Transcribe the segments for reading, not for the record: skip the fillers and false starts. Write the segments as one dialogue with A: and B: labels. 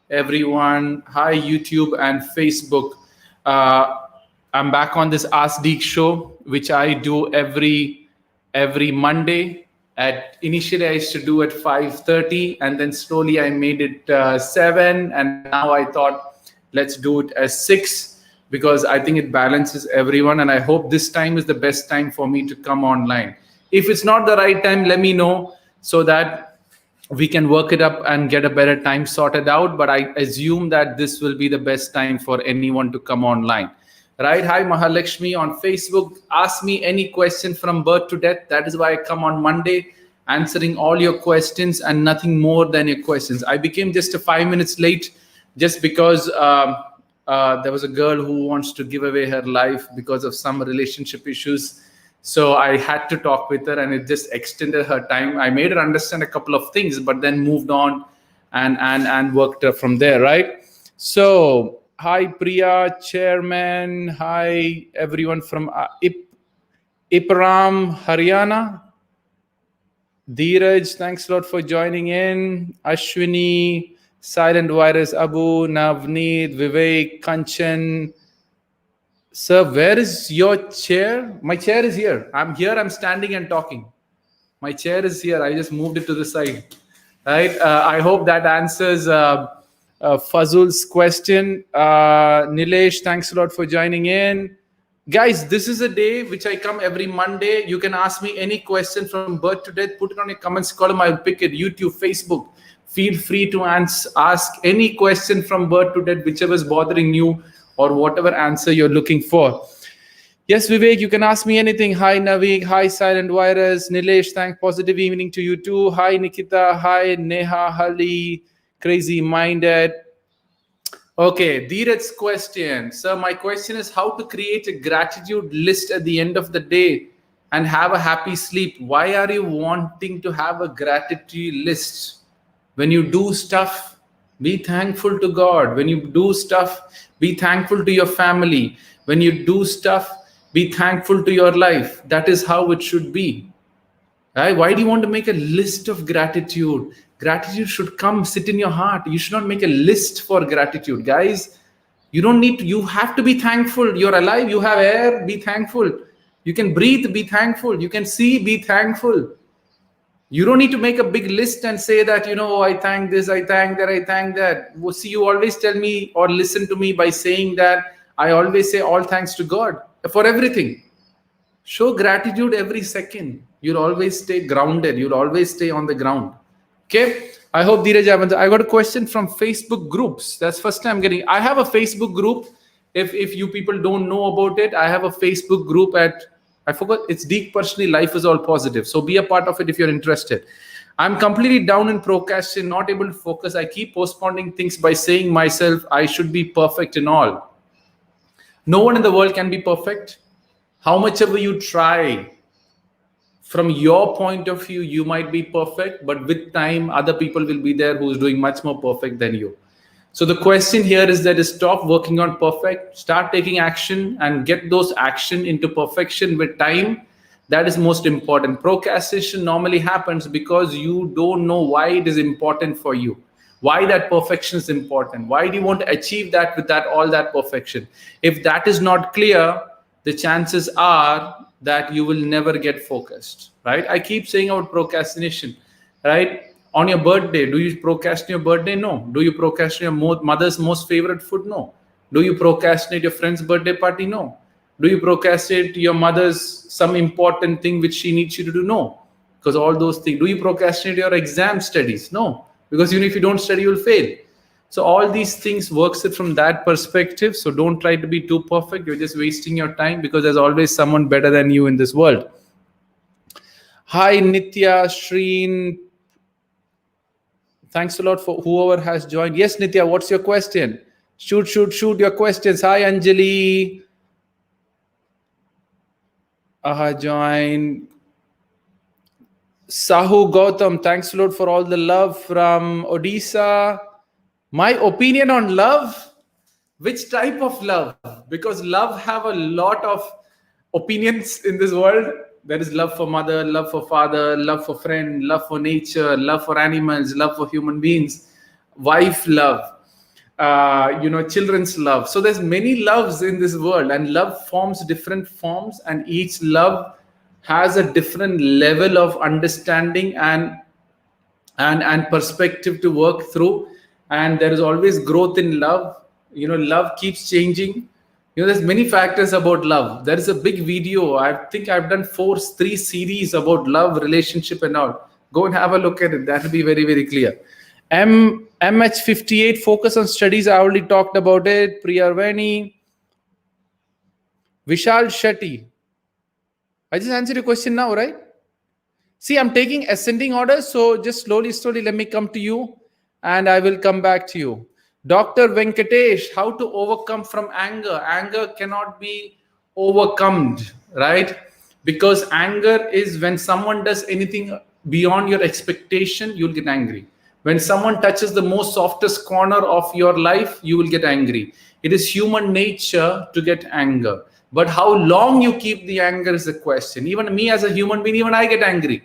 A: everyone. Hi, YouTube and Facebook. Uh, I'm back on this Ask Deek show, which I do every Monday. At initially, I used to do at 5:30, and then slowly I made it 7, and now I thought let's do it as 6 because I think it balances everyone, and I hope this time is the best time for me to come online. If it's not the right time, let me know so that we can work it up and get a better time sorted out. But I assume that this will be the best time for anyone to come online. Right? Hi, Mahalakshmi on Facebook. Ask me any question from birth to death. That is why I come on Monday, answering all your questions and nothing more than your questions. I became just 5 minutes late just because there was a girl who wants to give away her life because of some relationship issues. So I had to talk with her, and it just extended her time. I made her understand a couple of things, but then moved on and worked from there, right? So hi, Priya, Chairman. Hi, everyone from Ipram, Haryana. Dheeraj, thanks a lot for joining in. Ashwini, Silent Virus, Abu, Navneet, Vivek, Kanchan. Sir, where is your chair? My chair is here. I'm here. I'm standing and talking. My chair is here. I just moved it to the side. Right. I hope that answers Fazul's question. Nilesh, thanks a lot for joining in. Guys, this is a day which I come every Monday. You can ask me any question from birth to death. Put it on your comments column. I'll pick it. YouTube, Facebook. Feel free to ask any question from birth to death, whichever is bothering you, or whatever answer you're looking for. Yes, Vivek, you can ask me anything. Hi, Navik. Hi, Silent Virus. Nilesh, thanks. Positive evening to you too. Hi, Nikita. Hi, Neha, Hali, Crazy Minded. Okay, Dheeraj's question. Sir, my question is how to create a gratitude list at the end of the day and have a happy sleep. Why are you wanting to have a gratitude list? When you do stuff, be thankful to God. When you do stuff, be thankful to your family. When you do stuff, be thankful to your life. That is how it should be. Right? Why do you want to make a list of gratitude? Gratitude should come, sit in your heart. You should not make a list for gratitude. Guys, you don't need to, you have to be thankful. You're alive, you have air, be thankful. You can breathe, be thankful. You can see, be thankful. You don't need to make a big list and say that, I thank this, I thank that, I thank that. Well, see, you always tell me or listen to me by saying that I always say all thanks to God for everything. Show gratitude every second. You'll always stay grounded. You'll always stay on the ground. Okay. I hope Dheeraj, I got a question from Facebook groups. That's first time getting. I have a Facebook group. If you people don't know about it, I have a Facebook group I forgot, it's Deek Parassini, Life is All Positive. So be a part of it if you're interested. I'm completely down in procrastination, not able to focus. I keep postponing things by saying myself, I should be perfect in all. No one in the world can be perfect. How much ever you try, from your point of view, you might be perfect, but with time, other people will be there who's doing much more perfect than you. So the question here is that stop working on perfect, start taking action and get those action into perfection with time. That is most important. Procrastination normally happens because you don't know why it is important for you, why that perfection is important. Why do you want to achieve that with all that perfection? If that is not clear, the chances are that you will never get focused, right? I keep saying about procrastination, right? On your birthday, do you procrastinate your birthday? No. Do you procrastinate your mother's most favorite food? No. Do you procrastinate your friend's birthday party? No. Do you procrastinate your mother's some important thing which she needs you to do? No. Because all those things. Do you procrastinate your exam studies? No. Because even if you don't study, you'll fail. So all these things works it from that perspective. So don't try to be too perfect. You're just wasting your time because there's always someone better than you in this world. Hi, Nitya, Shreen. Thanks a lot for whoever has joined. Yes, Nitya, what's your question? Shoot your questions. Hi, Anjali. Join. Sahu Gautam, thanks a lot for all the love from Odisha. My opinion on love? Which type of love? Because love have a lot of opinions in this world. There is love for mother, love for father, love for friend, love for nature, love for animals, love for human beings, wife love. children's love. So there's many loves in this world, and love forms different forms, and each love has a different level of understanding and perspective to work through. And there is always growth in love. Love keeps changing. There's many factors about love. There is a big video. I think I've done three series about love, relationship, and all. Go and have a look at it. That will be very, very clear. MH58, focus on studies. I already talked about it. Priyarvani. Vishal Shetty. I just answered your question now, right? See, I'm taking ascending order. So just slowly, let me come to you and I will come back to you. Dr. Venkatesh, how to overcome from anger. Anger cannot be overcome, right? Because anger is when someone does anything beyond your expectation, you'll get angry. When someone touches the most softest corner of your life, you will get angry. It is human nature to get anger. But how long you keep the anger is the question. Even me as a human being, even I get angry.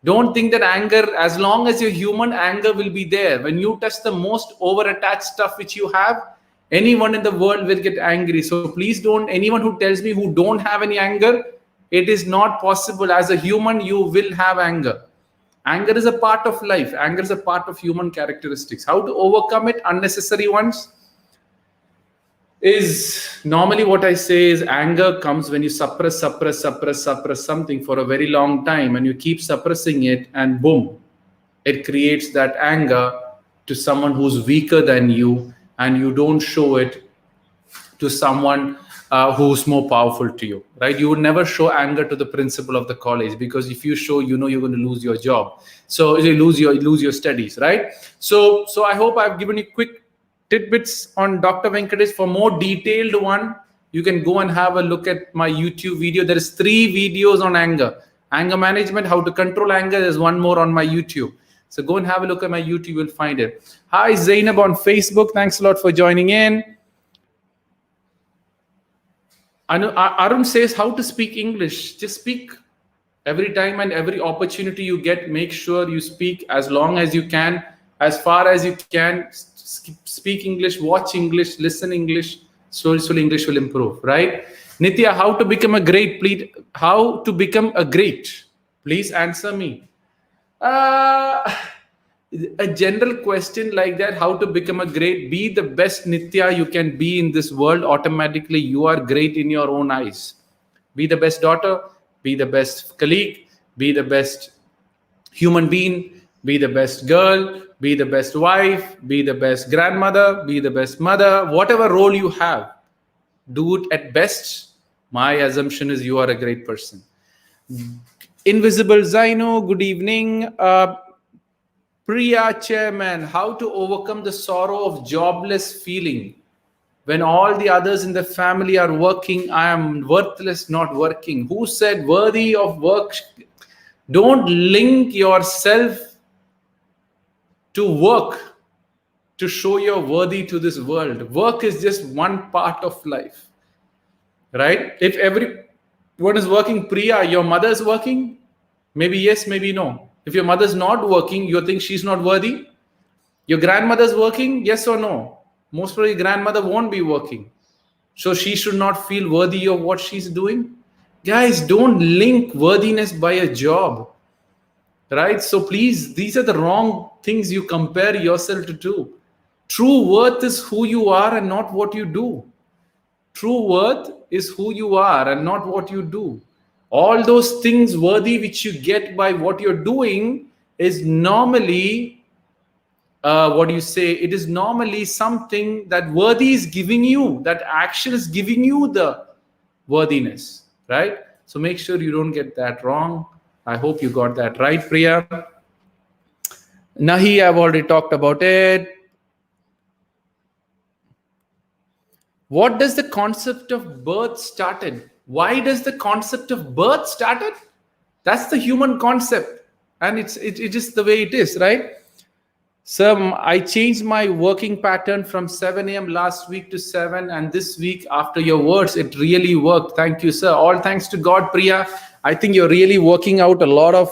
A: Don't think that anger, as long as you're human, anger will be there. When you touch the most over-attached stuff which you have, anyone in the world will get angry. So please don't, anyone who tells me who don't have any anger, it is not possible. As a human, you will have anger. Anger is a part of life. Anger is a part of human characteristics. How to overcome it, unnecessary ones, is normally what I say is anger comes when you suppress something for a very long time, and you keep suppressing it, and boom, it creates that anger to someone who's weaker than you, and you don't show it to someone who's more powerful to you, right? You would never show anger to the principal of the college, because if you show, you're going to lose your job. So you lose your studies, right? So I hope I've given you quick tidbits on Dr. Venkatesh. For more detailed one, you can go and have a look at my YouTube video. There is 3 videos on anger management, how to control anger. There's one more on my YouTube. So go and have a look at my YouTube. You'll find it. Hi, Zainab on Facebook. Thanks a lot for joining in. Arun says how to speak English. Just speak every time and every opportunity you get. Make sure you speak as long as you can, as far as you can. Speak English, watch English, listen English. Slowly English will improve, right? Nitya, how to become a great? Please answer me. A general question like that, how to become a great? Be the best Nitya you can be in this world. Automatically, you are great in your own eyes. Be the best daughter, be the best colleague, be the best human being, be the best girl, be the best wife, be the best grandmother, be the best mother. Whatever role you have, do it at best. My assumption is you are a great person. Invisible Zaino, good evening. Priya Chairman, how to overcome the sorrow of jobless feeling? When all the others in the family are working, I am worthless, not working. Who said worthy of work? Don't link yourself to work to show you're worthy to this world. Work is just one part of life, right? If everyone is working, Priya, your mother is working? Maybe yes, maybe no. If your mother's not working, you think she's not worthy? Your grandmother's working? Yes or no? Most probably grandmother won't be working. So she should not feel worthy of what she's doing. Guys, don't link worthiness by a job. Right? So please, these are the wrong things you compare yourself to do. True worth is who you are and not what you do. True worth is who you are and not what you do. All those things worthy which you get by what you're doing is normally, it is normally something that worthy is giving you, that action is giving you the worthiness, right? So make sure you don't get that wrong. I hope you got that right, Priya. Nahi, I've already talked about it. What does the concept of birth started? Why does the concept of birth started? That's the human concept. And it is the way it is, right? So I changed my working pattern from 7 a.m. last week to 7. And this week, after your words, it really worked. Thank you, sir. All thanks to God, Priya. I think you're really working out a lot of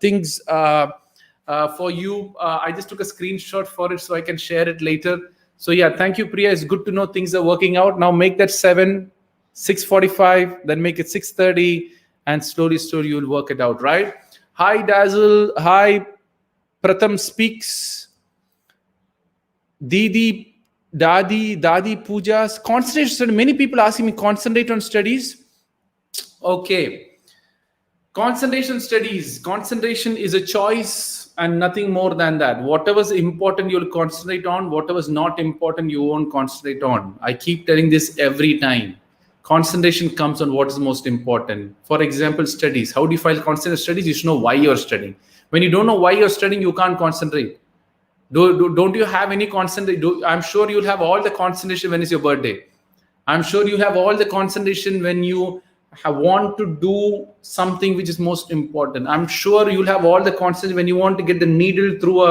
A: things for you. I just took a screenshot for it so I can share it later. So yeah, thank you, Priya. It's good to know things are working out. Now make that 7, 6:45, then make it 6:30, and slowly you'll work it out, right? Hi, Dazzle. Hi, Pratham speaks. Didi, Dadi Pujas. Concentration. Many people asking me concentrate on studies. Okay. Concentration studies. Concentration is a choice and nothing more than that. Whatever's important, you'll concentrate on. Whatever's not important, you won't concentrate on. I keep telling this every time. Concentration comes on what is most important. For example, studies. How do you file concentrated studies? You should know why you're studying. When you don't know why you're studying, you can't concentrate. Don't you have any concentration? I'm sure you'll have all the concentration when it's your birthday. I'm sure you have all the concentration when you want to do something which is most important. I'm sure you'll have all the concentration when you want to get the needle through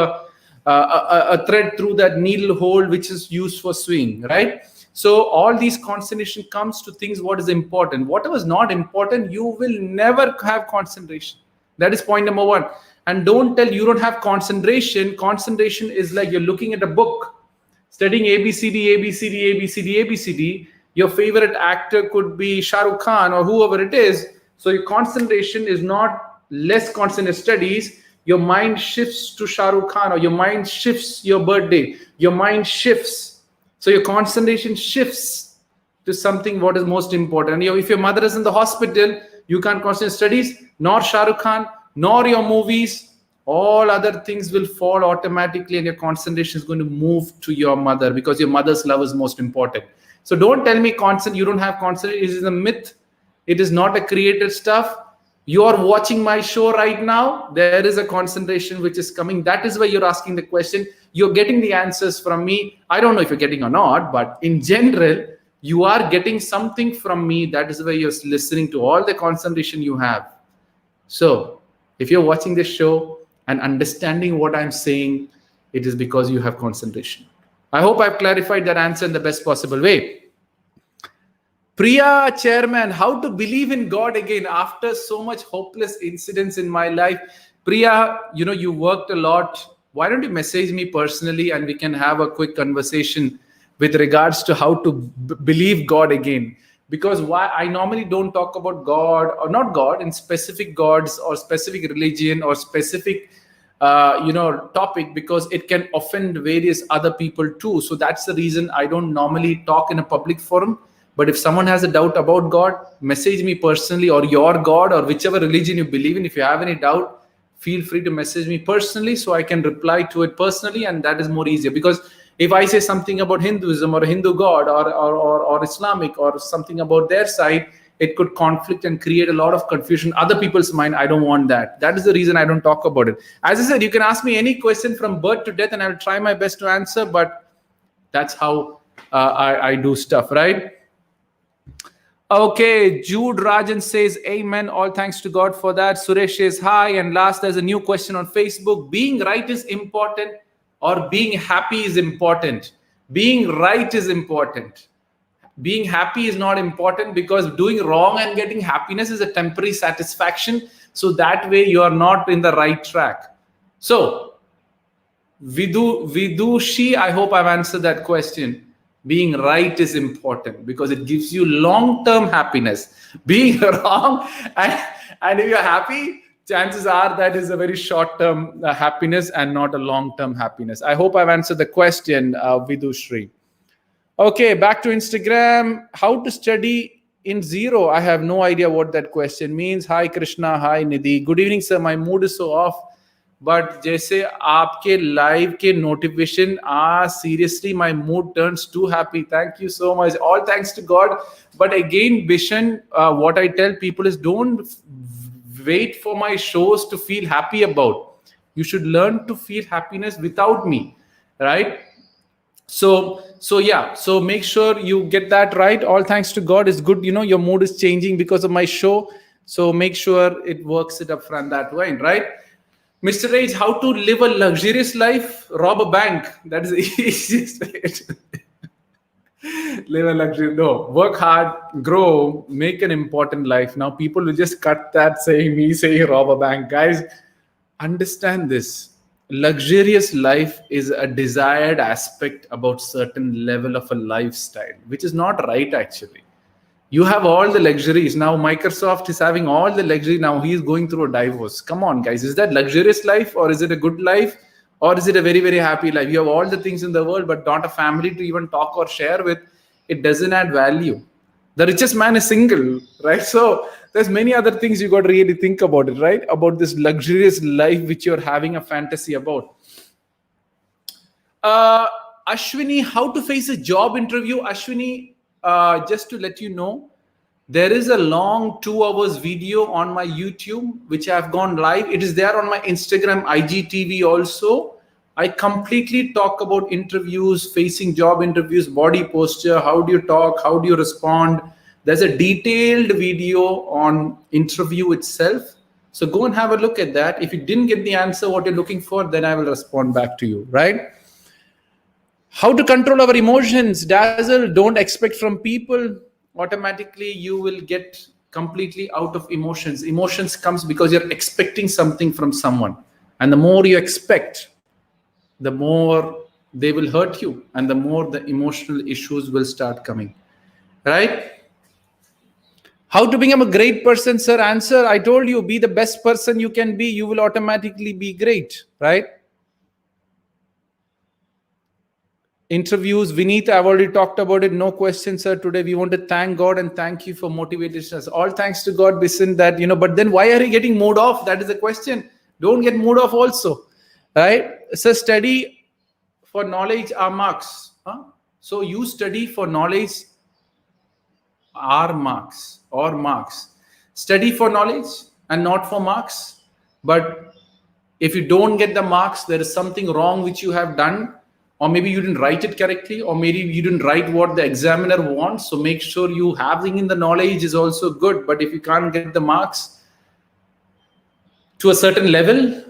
A: a thread through that needle hole which is used for sewing, right? So all these concentration comes to things what is important. Whatever is not important, you will never have concentration. That is point number one. And don't tell you don't have concentration. Concentration is like you're looking at a book, studying ABCD, ABCD, ABCD, ABCD. Your favorite actor could be Shah Rukh Khan or whoever it is. So your concentration is not less concentrated studies. Your mind shifts to Shah Rukh Khan, or your mind shifts your birthday. Your mind shifts. So your concentration shifts to something what is most important. And if your mother is in the hospital, you can't concentrate studies, nor Shah Rukh Khan, nor your movies. All other things will fall automatically and your concentration is going to move to your mother because your mother's love is most important. So don't tell me you don't have concentration. It is a myth. It is not a created stuff. You are watching my show right now. There is a concentration which is coming. That is why you're asking the question. You're getting the answers from me. I don't know if you're getting or not, but in general, you are getting something from me. That is why you're listening to all the concentration you have. So if you're watching this show and understanding what I'm saying, it is because you have concentration. I hope I've clarified that answer in the best possible way. Priya, Chairman, how to believe in God again after so much hopeless incidents in my life? Priya, you worked a lot. Why don't you message me personally and we can have a quick conversation with regards to how to believe God again? Because why I normally don't talk about God or not God in specific gods or specific religion or specific topic, because it can offend various other people too. So that's the reason I don't normally talk in a public forum. But if someone has a doubt about God, message me personally, or your God, or whichever religion you believe in. If you have any doubt, feel free to message me personally so I can reply to it personally, and that is more easier. Because if I say something about Hinduism or Hindu God or Islamic or something about their side, it could conflict and create a lot of confusion in other people's mind. I don't want that. That is the reason I don't talk about it. As I said, you can ask me any question from birth to death and I will try my best to answer, but that's how I do stuff, right? Okay, Jude Rajan says, amen. All thanks to God for that. Suresh says, hi. And last, there's a new question on Facebook. Being right is important or being happy is important? Being right is important. Being happy is not important, because doing wrong and getting happiness is a temporary satisfaction. So that way you are not in the right track. So Vidushi, I hope I've answered that question. Being right is important because it gives you long-term happiness. Being wrong and if you're happy, chances are that is a very short-term happiness and not a long-term happiness. I hope I've answered the question, Vidushri. Okay, back to Instagram. How to study in zero? I have no idea what that question means. Hi Krishna, hi Nidhi. Good evening, sir. My mood is so off. But जैसे आपके live के notification, seriously, my mood turns too happy. Thank you so much. All thanks to God. But again, Bishan, what I tell people is don't wait for my shows to feel happy about. You should learn to feel happiness without me, right? So yeah, so make sure you get that right. All thanks to God is good. Your mood is changing because of my show. So make sure it works it up front that way, right? Mr. Rage, how to live a luxurious life? Rob a bank. That is the easiest way to live a luxury. No, work hard, grow, make an important life. Now people will just cut that saying rob a bank. Guys, understand this. luxurious life is a desired aspect about certain level of a lifestyle, which is not right actually. You have all the luxuries. Now Microsoft is having all the luxury. Now he is going through a divorce. Come on, guys. Is that luxurious life, or is it a good life, or is it a very, very happy life? You have all the things in the world, but not a family to even talk or share with. It doesn't add value. The richest man is single, right? So there's many other things you got to really think about it, right? About this luxurious life which you're having a fantasy about. Ashwini, how to face a job interview? Ashwini, just to let you know, there is a long 2 hours video on my YouTube, which I've gone live. It is there on my Instagram, IGTV also. I completely talk about interviews, facing job interviews, body posture, how do you talk, how do you respond. There's a detailed video on interview itself. So go and have a look at that. If you didn't get the answer, what you're looking for, then I will respond back to you, right? How to control our emotions? Dazzle, don't expect from people. Automatically, you will get completely out of emotions. Emotions comes because you're expecting something from someone. And the more you expect, the more they will hurt you. And the more the emotional issues will start coming, right? How to become a great person, sir? Answer, I told you, be the best person you can be. You will automatically be great, right? Interviews, Vineet, I've already talked about it. No questions, sir. Today we want to thank God and thank you for motivating us. All thanks to God, Bisin, that, but then why are you getting mood off? That is the question. Don't get mood off also, right? So study for knowledge are marks. Huh? So you study for knowledge are marks or marks. Study for knowledge and not for marks. But if you don't get the marks, there is something wrong which you have done. Or maybe you didn't write it correctly, or maybe you didn't write what the examiner wants. So make sure you having in the knowledge is also good. But if you can't get the marks to a certain level,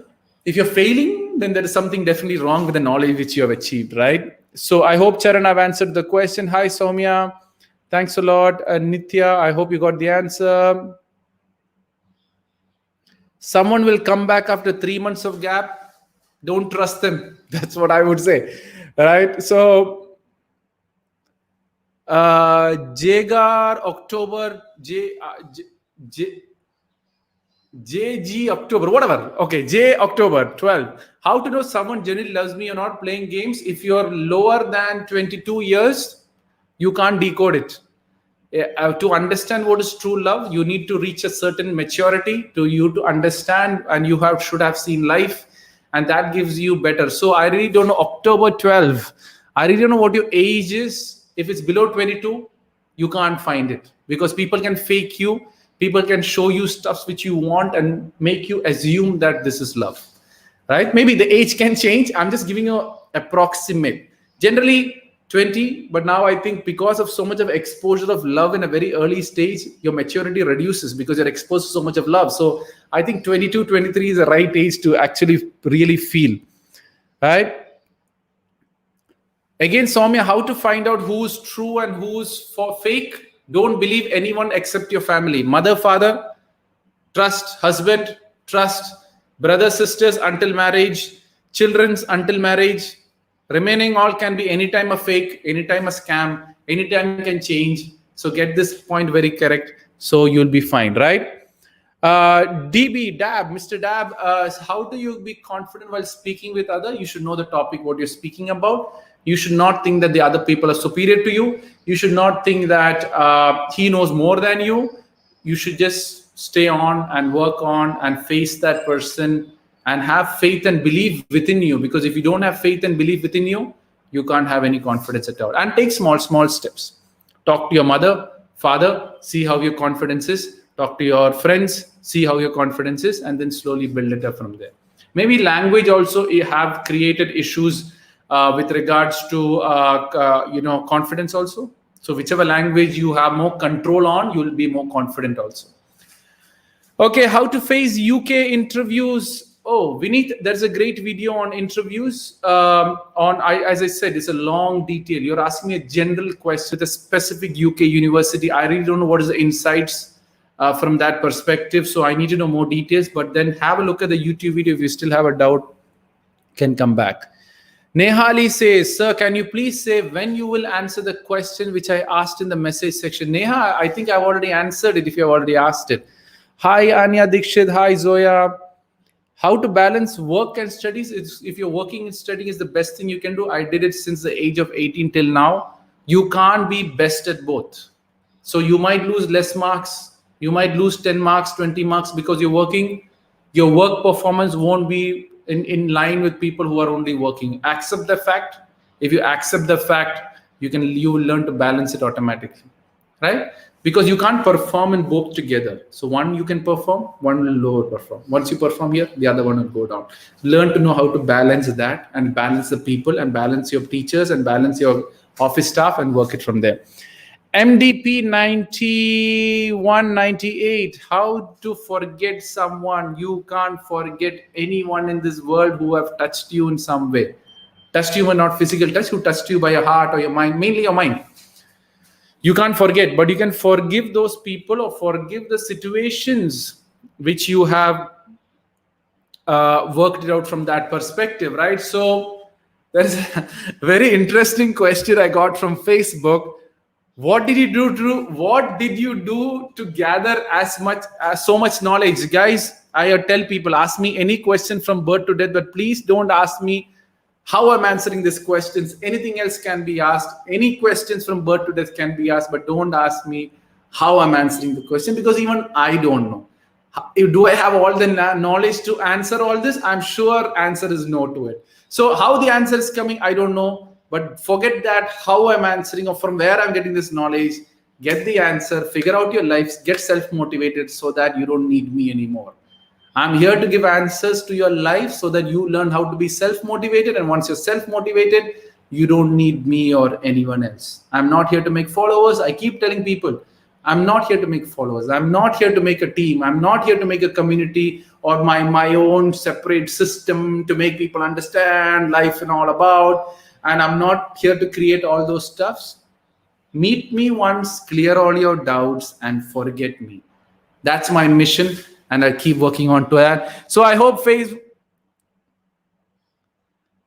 A: if you're failing, then there is something definitely wrong with the knowledge which you have achieved, right? So I hope, Charan, I've answered the question. Hi, Soumya. Thanks a lot. Nitya, I hope you got the answer. Someone will come back after 3 months of gap. Don't trust them. That's what I would say. Right. So Jagar October JG October, whatever. Okay, J October 12. How to know someone genuinely loves me or not? Playing games. If you're lower than 22 years, you can't decode it. To understand what is true love, you need to reach a certain maturity to understand, and you should have seen life. And that gives you better. So I really don't know. October 12. I really don't know what your age is. If it's below 22, you can't find it, because people can fake you. People can show you stuff which you want and make you assume that this is love, right? Maybe the age can change. I'm just giving you approximate. Generally 20, but now I think because of so much of exposure of love in a very early stage, your maturity reduces because you're exposed to so much of love. So I think 22, 23 is the right age to actually really feel, right? Again, Soumya, how to find out who's true and who's fake? Don't believe anyone except your family. Mother, father, trust. Husband, trust. Brothers, sisters until marriage. Children's until marriage. Remaining all can be anytime a fake, anytime a scam, anytime can change. So get this point very correct, so you'll be fine, right? DB, Dab, Mr. Dab, how do you be confident while speaking with others? You should know the topic, what you're speaking about. You should not think that the other people are superior to you. You should not think that he knows more than you. You should just stay on and work on and face that person and have faith and belief within you. Because if you don't have faith and belief within you, you can't have any confidence at all. And take small steps. Talk to your mother, father, see how your confidence is. Talk to your friends, see how your confidence is, and then slowly build it up from there. Maybe language also have created issues with regards to confidence also. So whichever language you have more control on, you will be more confident also. Okay, how to face UK interviews. Oh, Vineet, there's a great video on interviews. As I said, it's a long detail. You're asking me a general question with a specific UK university. I really don't know what is the insights from that perspective. So I need to know more details. But then have a look at the YouTube video if you still have a doubt. can come back. Nehali says, sir, can you please say when you will answer the question which I asked in the message section? Neha, I think I've already answered it if you have already asked it. Hi, Anya Dikshit. Hi, Zoya. How to balance work and studies? If you're working and studying is the best thing you can do. I did it since the age of 18 till now. You can't be best at both. So you might lose less marks. You might lose 10 marks, 20 marks because you're working. Your work performance won't be in line with people who are only working. Accept the fact. If you accept the fact, you will learn to balance it automatically, right? Because you can't perform in both together. So one you can perform, one will lower perform. Once you perform here, the other one will go down. Learn to know how to balance that and balance the people and balance your teachers and balance your office staff and work it from there. MDP 9198. How to forget someone? You can't forget anyone in this world who have touched you in some way. Touched you, but not physical touch, who touched you by your heart or your mind, mainly your mind. You can't forget, but you can forgive those people or forgive the situations which you have worked it out from that perspective, right? So there's a very interesting question I got from Facebook. What did you do to gather so much knowledge? Guys, I tell people, ask me any question from birth to death, but please don't ask me how I'm answering these questions. Anything else can be asked. Any questions from birth to death can be asked, but don't ask me how I'm answering the question, because even I don't know. Do I have all the knowledge to answer all this? I'm sure answer is no to it. So how the answer is coming, I don't know. But forget that, how I'm answering or from where I'm getting this knowledge. Get the answer, figure out your life, get self-motivated so that you don't need me anymore. I'm here to give answers to your life so that you learn how to be self-motivated. And once you're self-motivated, you don't need me or anyone else. I'm not here to make followers. I keep telling people, I'm not here to make followers. I'm not here to make a team. I'm not here to make a community or my own separate system to make people understand life and all about. And I'm not here to create all those stuffs. Meet me once, clear all your doubts, and forget me. That's my mission, and I'll keep working on to that. So I hope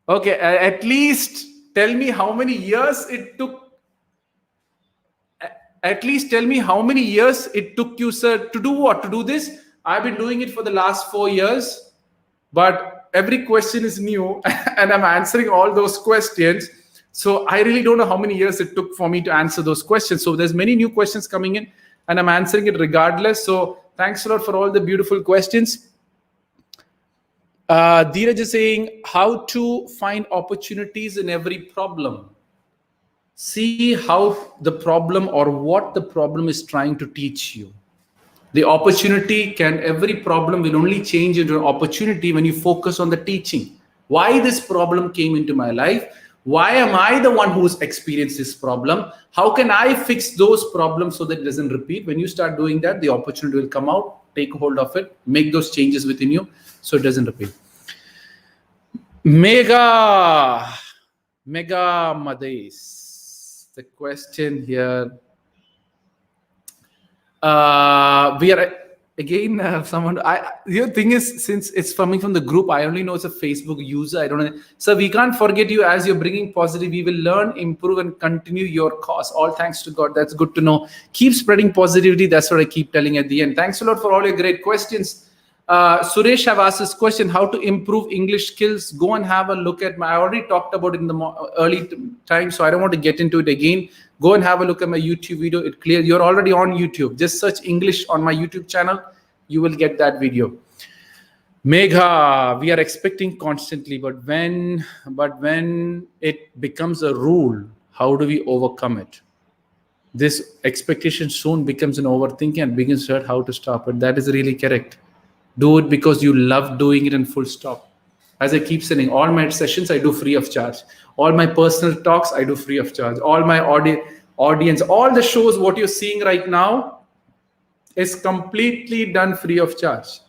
A: okay, at least tell me how many years it took. At least tell me how many years it took you, sir, to do what? To do this? I've been doing it for the last 4 years, but every question is new and I'm answering all those questions. So I really don't know how many years it took for me to answer those questions. So there's many new questions coming in and I'm answering it regardless. So thanks a lot for all the beautiful questions. Dheeraj is saying, how to find opportunities in every problem. See how the problem or what the problem is trying to teach you. The opportunity every problem will only change into an opportunity when you focus on the teaching. Why this problem came into my life? Why am I the one who's experienced this problem? How can I fix those problems so that it doesn't repeat? When you start doing that, the opportunity will come out, take hold of it, make those changes within you so it doesn't repeat. Mega Mades. The question here. We are again someone. The thing is, since it's coming from the group, I only know it's a Facebook user. I don't know. So we can't forget you as you're bringing positive. We will learn, improve, and continue your cause. All thanks to God. That's good to know. Keep spreading positivity. That's what I keep telling at the end. Thanks a lot for all your great questions. Suresh have asked this question: how to improve English skills? Go and have a look at I already talked about it in the early time, so I don't want to get into it again. Go and have a look at my YouTube video. It clear. You're already on YouTube. Just search English on my YouTube channel. You will get that video. Megha, we are expecting constantly, but when it becomes a rule, how do we overcome it? This expectation soon becomes an overthinking and begins to hurt. How to stop it? That is really correct. Do it because you love doing it and full stop. As I keep saying, all my sessions I do free of charge. All my personal talks I do free of charge. All my audience, all the shows, what you're seeing right now is completely done free of charge.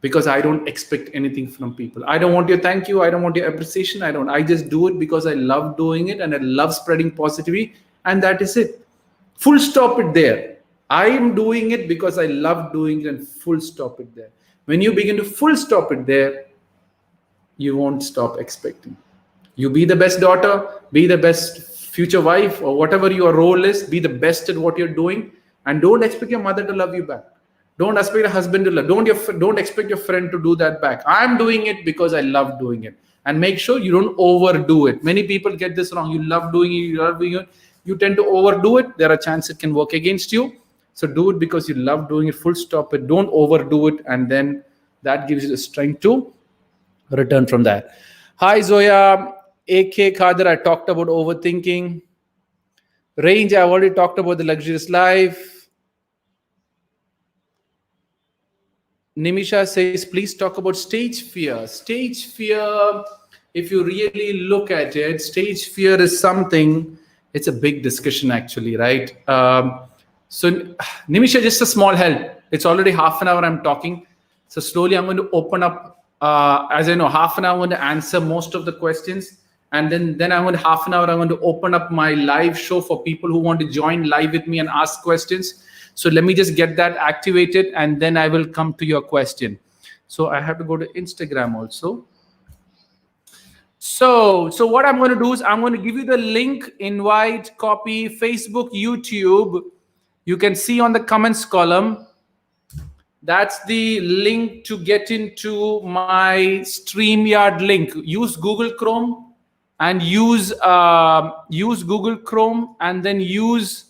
A: Because I don't expect anything from people. I don't want your thank you. I don't want your appreciation. I just do it because I love doing it and I love spreading positivity. And that is it. Full stop it there. I am doing it because I love doing it and full stop it there. When you begin to full stop it there, you won't stop expecting. You be the best daughter, be the best future wife, or whatever your role is, be the best at what you're doing, and don't expect your mother to love you back. Don't expect a husband to love. Don't expect your friend to do that back. I'm doing it because I love doing it, and make sure you don't overdo it. Many people get this wrong. You love doing it. You love doing it. You tend to overdo it. There are chances it can work against you. So do it because you love doing it. Full stop it. Don't overdo it, and then that gives you the strength to return from that. Hi Zoya, AK Khader, I talked about overthinking. Range, I've already talked about the luxurious life. Nimisha says, please talk about stage fear. Stage fear, if you really look at it, stage fear is something, it's a big discussion actually, right? So Nimisha, just a small help. It's already half an hour I'm talking. So slowly I'm going to open up, as I know, half an hour I'm going to answer most of the questions. And then I'm going to half an hour, I'm going to open up my live show for people who want to join live with me and ask questions. So let me just get that activated and then I will come to your question. So I have to go to Instagram also. So what I'm going to do is I'm going to give you the link, invite, copy, Facebook, YouTube. You can see on the comments column. That's the link to get into my StreamYard link. Use Google Chrome and use Google Chrome and then use,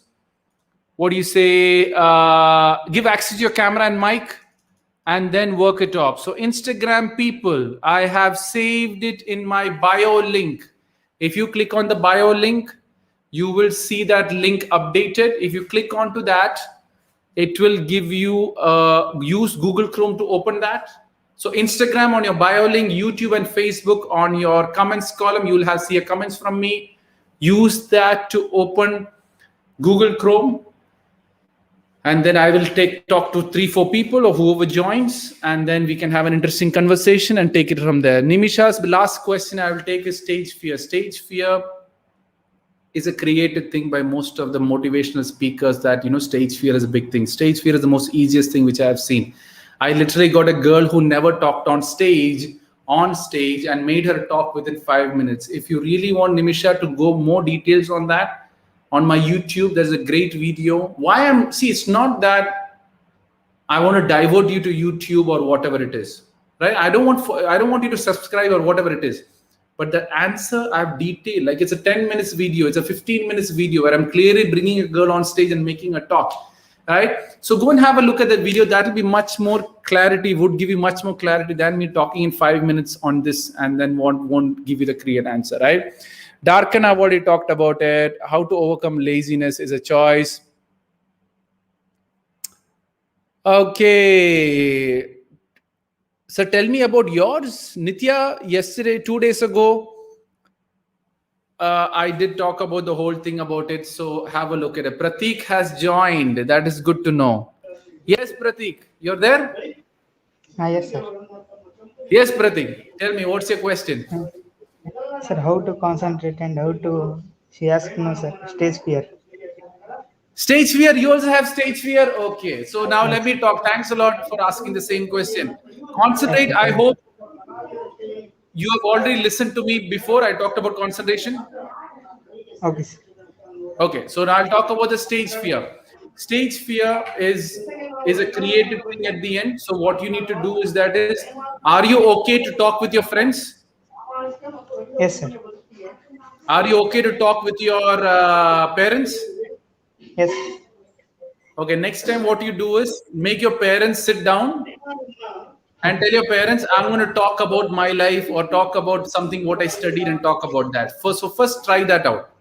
A: what do you say, give access to your camera and mic and then work it up. So Instagram people, I have saved it in my bio link. If you click on the bio link, you will see that link updated. If you click onto that, it will give you, use Google Chrome to open that. So Instagram on your bio link, YouTube and Facebook on your comments column, you will see a comments from me. Use that to open Google Chrome. And then I will talk to 3-4 people or whoever joins, and then we can have an interesting conversation and take it from there. Nimisha's last question I will take is stage fear. Stage fear is a created thing by most of the motivational speakers that, stage fear is a big thing. Stage fear is the most easiest thing which I have seen. I literally got a girl who never talked on stage and made her talk within 5 minutes. If you really want Nimisha to go more details on that, on my YouTube, there's a great video. It's not that I want to divert you to YouTube or whatever it is, right? I don't want you to subscribe or whatever it is. But the answer I've detailed, like it's a 10 minutes video, it's a 15 minutes video where I'm clearly bringing a girl on stage and making a talk, right? So go and have a look at that video. That'll be much more clarity, would give you much more clarity than me talking in 5 minutes on this and then won't give you the clear answer, right? Darken, I've already talked about it. How to overcome laziness is a choice. Okay. So tell me about yours. Nitya, yesterday, 2 days ago, I did talk about the whole thing about it. So have a look at it. Pratik has joined. That is good to know. Yes, Pratik, you're there?
B: Yes, sir.
A: Yes, Pratik. Tell me, what's your question?
B: Sir, how to concentrate and how to, she asked, no, sir, stage fear.
A: Stage fear, you also have stage fear? Okay, so now let me talk. Thanks a lot for asking the same question. Concentrate, I hope you have already listened to me before. I talked about concentration.
B: Okay, sir.
A: Okay, so now I'll talk about the stage fear. Stage fear is a creative thing at the end. So what you need to do is are you okay to talk with your friends?
B: Yes, sir.
A: Are you okay to talk with your parents?
B: Yes.
A: Okay, next time what you do is make your parents sit down and tell your parents, I'm going to talk about my life or talk about something what I studied and talk about that. First try that out.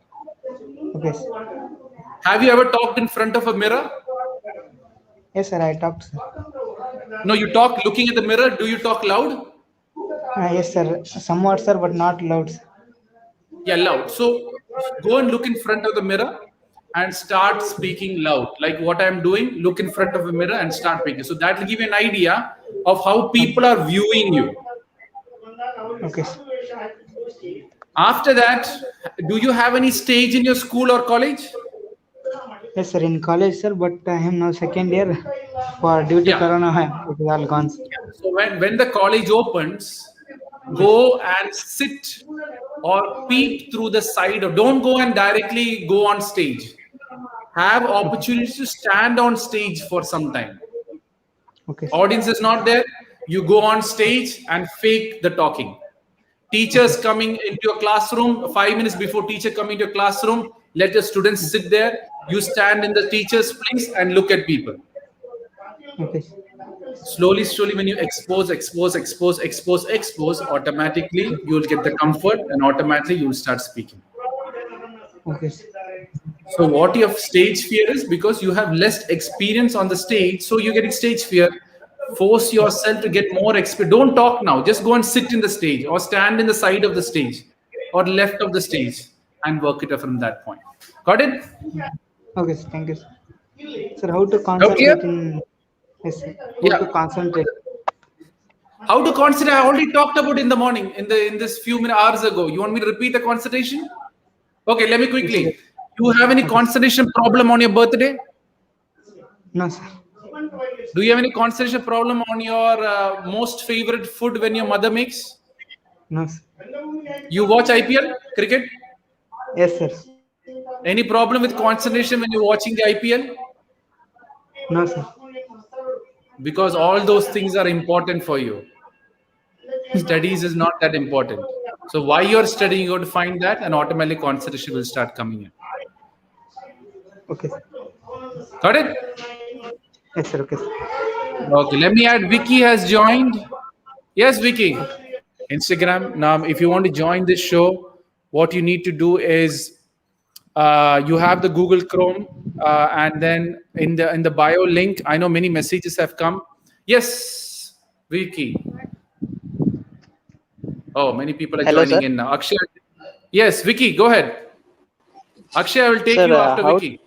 B: Okay, sir.
A: Have you ever talked in front of a mirror?
B: Yes, sir, I talked, sir.
A: No, you talk looking at the mirror. Do you talk loud?
B: Yes, sir. Somewhat, sir, but not loud, sir.
A: Yeah, loud. So go and look in front of the mirror and start speaking loud. Like what I'm doing, look in front of a mirror and start speaking. So that will give you an idea of how people are viewing you.
B: Okay, sir.
A: After that, do you have any stage in your school or college?
B: Yes, sir, in college, sir, but I am now second year. For due to Corona, it is all gone, sir.
A: So when the college opens, go and sit or peep through the side, or don't go and directly go on stage. Have opportunity to stand on stage for some time.
B: Okay.
A: Audience is not there, you go on stage and fake the talking. Teachers coming into your classroom, 5 minutes before teacher coming into your classroom, let the students sit there. You stand in the teacher's place and look at people.
B: Okay.
A: Slowly, when you expose, automatically you will get the comfort and automatically you will start speaking.
B: Okay.
A: So what your stage fear is, because you have less experience on the stage, so you're getting stage fear. Force yourself to get more experience. Don't talk now. Just go and sit in the stage or stand in the side of the stage or left of the stage and work it up from that point. Got it?
B: Okay, sir. Thank you, sir. Sir, how to
A: Now clear?
B: concentrate in? Yes, sir. How
A: Yeah.
B: to concentrate?
A: How to concentrate? I already talked about in the morning, in this few minutes hours ago. You want me to repeat the concentration? Okay, let me
B: It's okay.
A: quickly. You have any
B: Okay, sir.
A: concentration problem on your birthday?
B: No, sir.
A: Do you have any concentration problem on your most favorite food when your mother makes?
B: No, sir.
A: You watch IPL cricket?
B: Yes, sir.
A: Any problem with concentration when you're watching the IPL?
B: No, sir.
A: Because all those things are important for you. Studies is not that important. So why you're studying, you're going to find that, and automatically concentration will start coming in.
B: Okay, sir.
A: Got it?
B: Yes, sir. Okay, sir.
A: Okay, let me add. Vicky has joined. Yes, Vicky. Instagram. Now, if you want to join this show, what you need to do is you have the Google Chrome, and then in the bio link, I know many messages have come. Yes, Vicky. Oh, many people are
C: Hello,
A: joining
C: sir.
A: in now. Akshay. Yes, Vicky, go ahead. Akshay, I will take
C: Sir,
A: you after Vicky.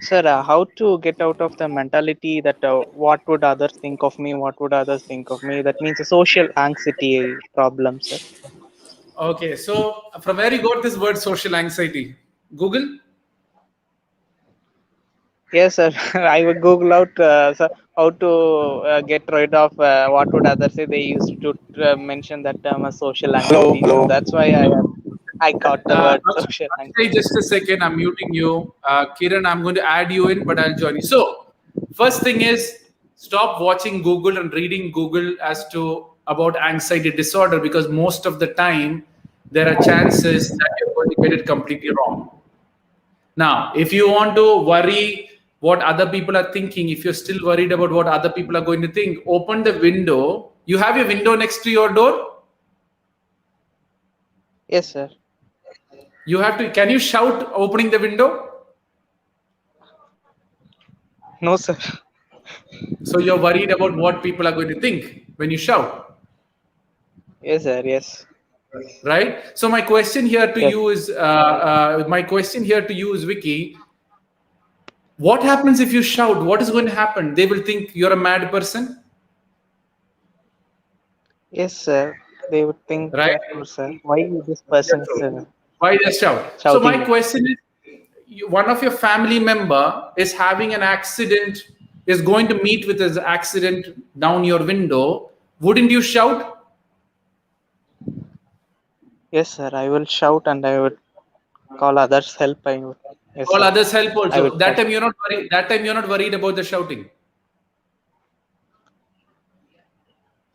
C: how to get out of the mentality that what would others think of me? What would others think of me? That means a social anxiety problem, sir.
A: Okay, so from where you got this word social anxiety? Google?
C: Yes, sir. I would Google out sir, how to get rid of what would others say. They used to mention that term as social anxiety. So that's why I got the word social
A: Akshay,
C: anxiety.
A: just a second. I'm muting you. Kiran, I'm going to add you in, but I'll join you. So, first thing is stop watching Google and reading Google as to about anxiety disorder, because most of the time there are chances that you're going to get it completely wrong. Now, if you want to worry what other people are thinking, if you're still worried about what other people are going to think, open the window. You have your window next to your door.
C: Yes, sir.
A: You have to. Can you shout opening the window?
C: No, sir.
A: So you're worried about what people are going to think when you shout,
C: Yes, sir. Yes.
A: right? So my question here to
C: Yes.
A: you is, Vicky. What happens if you shout? What is going to happen? They will think you're a mad person,
C: Yes, sir. They would think,
A: right?
C: sir, why this person is
A: Why they shout? So
C: shouting?
A: my question is, one of your family member is having an accident, is going to meet with his accident down your window. Wouldn't you shout?
C: Yes, sir. I will shout and I would call others help. I would. Yes,
A: All
C: sir.
A: others help
C: I
A: also.
C: would
A: That
C: call.
A: time you're not worried. That time you're not worried about the shouting.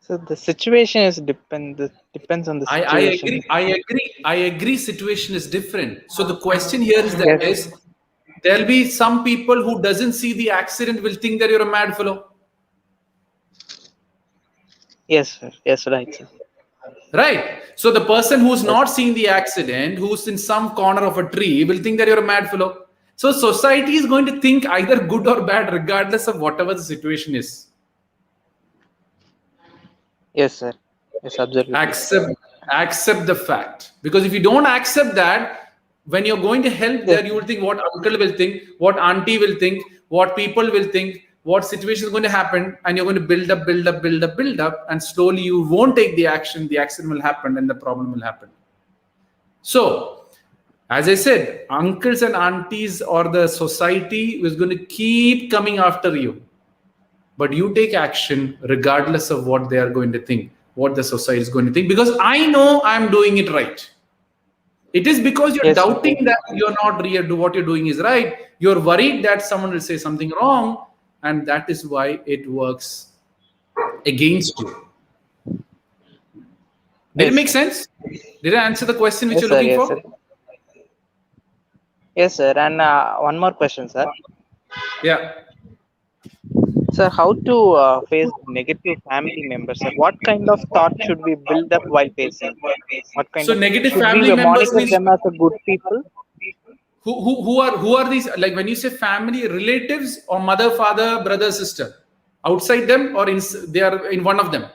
C: So the situation is depends on the
A: I
C: situation.
A: agree. I agree. Situation is different. So the question here is that
C: Yes.
A: there'll be some people who doesn't see the accident will think that you're a mad fellow.
C: Yes, sir. Yes, right, sir.
A: Right. So the person who's
C: Yes.
A: not seeing the accident, who's in some corner of a tree, will think that you're a mad fellow. So society is going to think either good or bad, regardless of whatever the situation is.
C: Yes, sir. Yes, absolutely.
A: Accept the fact, because if you don't accept that, when you're going to help
C: Yes.
A: there, you will think what uncle will think, what auntie will think, what people will think, what situation is going to happen, and you're going to build up, and slowly you won't take the action. The accident will happen and the problem will happen. So as I said, uncles and aunties or the society is going to keep coming after you, but you take action regardless of what they are going to think. what the society is going to think, because I know I'm doing it right. It is because you're
C: Yes,
A: doubting that you're not real, what you're doing is right. You're worried that someone will say something wrong, and that is why it works against you. Did it make sense? Did I answer the question which
C: Yes,
A: you're
C: sir.
A: looking
C: Yes,
A: for?
C: sir. Yes, sir. And one more question, sir.
A: Yeah.
C: Sir, how to face negative family members, sir? What kind of thought should we build up while facing? What kind
A: So
C: of
A: negative
C: should we
A: family members
C: monitor
A: means
C: them as a good people?
A: who are these? Like when you say family, relatives or mother, father, brother, sister, outside them or they are in one of them.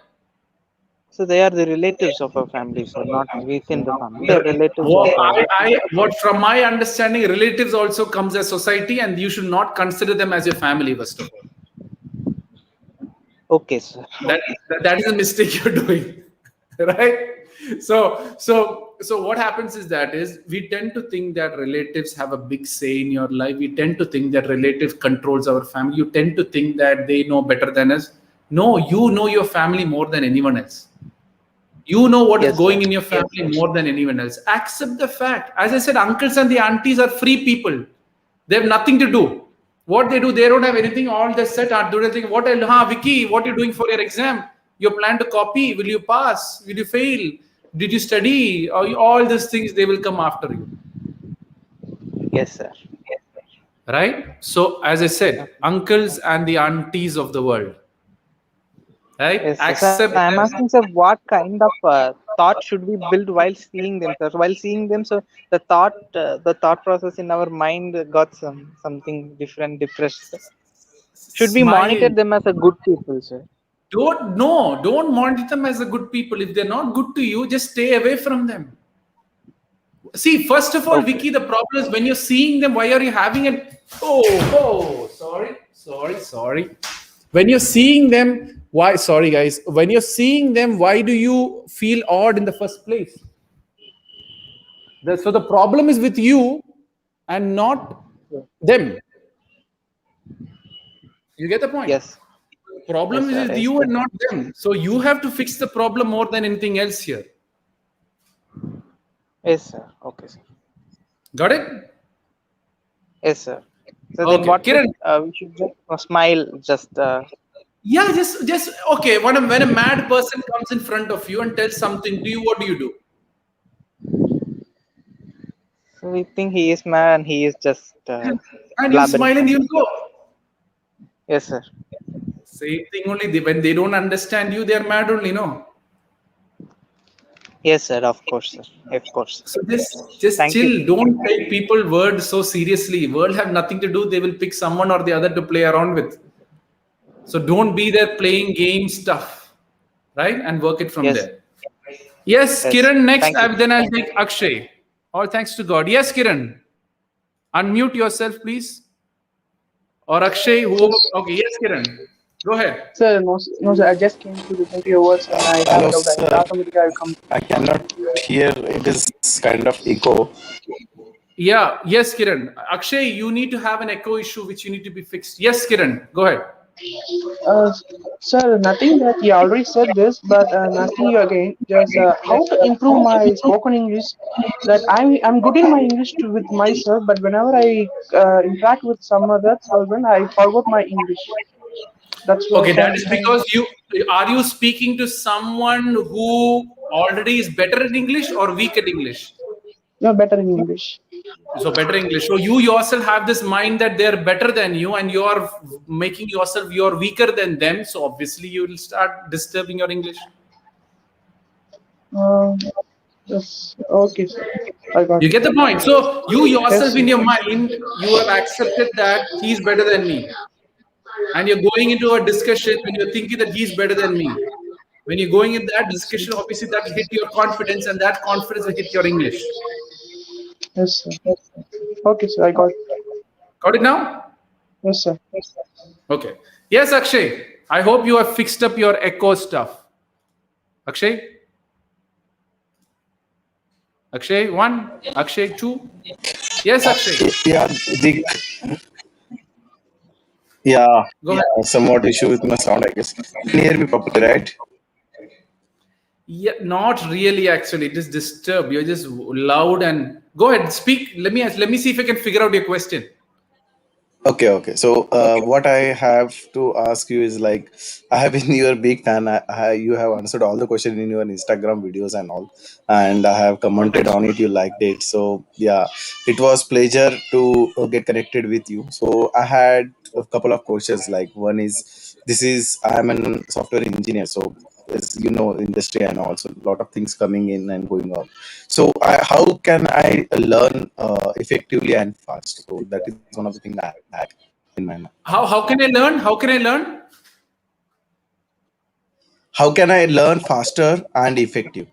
C: So they are the relatives of our family, sir, not within the family. They are relatives of our.
A: What from my understanding, relatives also comes as society, and you should not consider them as your family first of all.
C: Okay, sir.
A: That is a mistake you're doing, right? So what happens is we tend to think that relatives have a big say in your life. We tend to think that relative controls our family. You tend to think that they know better than us. No, you know your family more than anyone else. You know what is
C: Yes, sir.
A: going in your family more than anyone else. Accept the fact. As I said, uncles and the aunties are free people. They have nothing to do. What they do, they don't have anything. All they said are do anything. What else? Vicky, what are you doing for your exam? You plan to copy. Will you pass? Will you fail? Did you study? All these things, they will come after you.
C: Yes, sir.
A: Right? So, as I said, uncles and the aunties of the world. Right?
C: Yes, sir. Sir,
A: Accept
C: I'm
A: them.
C: asking, sir, what kind of thought should we build while seeing them, sir? While seeing them, so the thought process in our mind got something different, depressed. Should we monitor
A: Smile.
C: them as a good people, sir?
A: Don't monitor them as a good people. If they're not good to you, just stay away from them. See, first of all,
C: Okay.
A: Vicky, the problem is when you're seeing them, why are you having it? Oh, sorry. When you're seeing them, why? Sorry, guys. When you're seeing them, why do you feel odd in the first place? So the problem is with you and not them. You get the point?
C: Yes.
A: Problem
C: Yes,
A: is
C: sir.
A: with
C: Yes,
A: you
C: sir.
A: and not them. So you have to fix the problem more than anything else here.
C: Yes, sir. Okay, sir.
A: Got it?
C: Yes, sir. So then,
A: Okay,
C: what should
A: Kiran.
C: we should just smile? Just
A: Yeah, just okay. When a mad person comes in front of you and tells something to you, what do you do?
C: so we think he is mad and he is just
A: And you
C: blabbering
A: smile and
C: something.
A: you go.
C: Yes, sir.
A: Same thing only. When they don't understand you, they are mad only. No.
C: Yes, sir. Of course, sir. Of course.
A: So just
C: Thank you.
A: chill. Don't take people words so seriously. World have nothing to do. They will pick someone or the other to play around with. So don't be there playing game stuff, right? And work it from
C: Yes.
A: there. Yes,
C: Yes.
A: Kiran. Next,
C: Thank you.
A: then I'll take Akshay. All thanks to God. Yes, Kiran. Unmute yourself, please. Or Akshay, whoever. Okay, yes, Kiran. Go ahead.
D: Sir, no, sir. I just came to listen to your words and I have a
E: Hello,
D: doubt.
E: sir.
D: Automatically, I will come.
E: I cannot hear. It is kind of echo.
A: Yeah, yes, Kiran. Akshay, you need to have an echo issue which you need to be fixed. Yes, Kiran. Go ahead.
D: Uh, Sir, nothing that you already said this, but I'm asking you again. Just how to improve my spoken English? That I'm good in my English with myself, but whenever I interact with some other person, I forgot my English. That's
A: Okay,
D: what
A: that
D: I'm
A: is
D: trying.
A: because you speaking to someone who already is better in English or weak at English?
D: You're better in English.
A: So better English. So you yourself have this mind that they're better than you, and you are making yourself you're weaker than them. So obviously you will start disturbing your English.
D: Uh, yes. Okay, sir. I got
A: You
D: it.
A: get the point. So you
D: Yes,
A: yourself
D: sir.
A: in your mind, you have accepted that he's better than me. And you're going into a discussion when you're thinking that he's better than me. When you're going in that discussion, obviously that will hit your confidence, and that confidence will hit your English.
D: Yes, sir. Okay, sir. I got it.
A: Got it now?
D: Yes, sir.
A: Okay. Yes, Akshay. I hope you have fixed up your echo stuff. Akshay? Akshay 1, Akshay 2. Yes, Akshay.
E: Yeah, Deek. Yeah,
A: Go ahead.
E: somewhat issue with my sound, I guess. Can you hear me properly, right?
A: Yeah, not really. Actually, it is disturbed. You're just loud and go ahead, speak. Let me see if I can figure out your question.
E: Okay. So, what I have to ask you is like, I have been your big fan. You have answered all the questions in your Instagram videos and all, and I have commented on it. You liked it, so yeah, it was pleasure to get connected with you. So, I had a couple of questions. Like, one is, this is I'm an software engineer, so as you know, industry and also a lot of things coming in and going on. So, how can I learn effectively and fast? So that is one of the things I had in my mind.
A: How can I learn? How can I learn?
E: How can I learn faster and effective?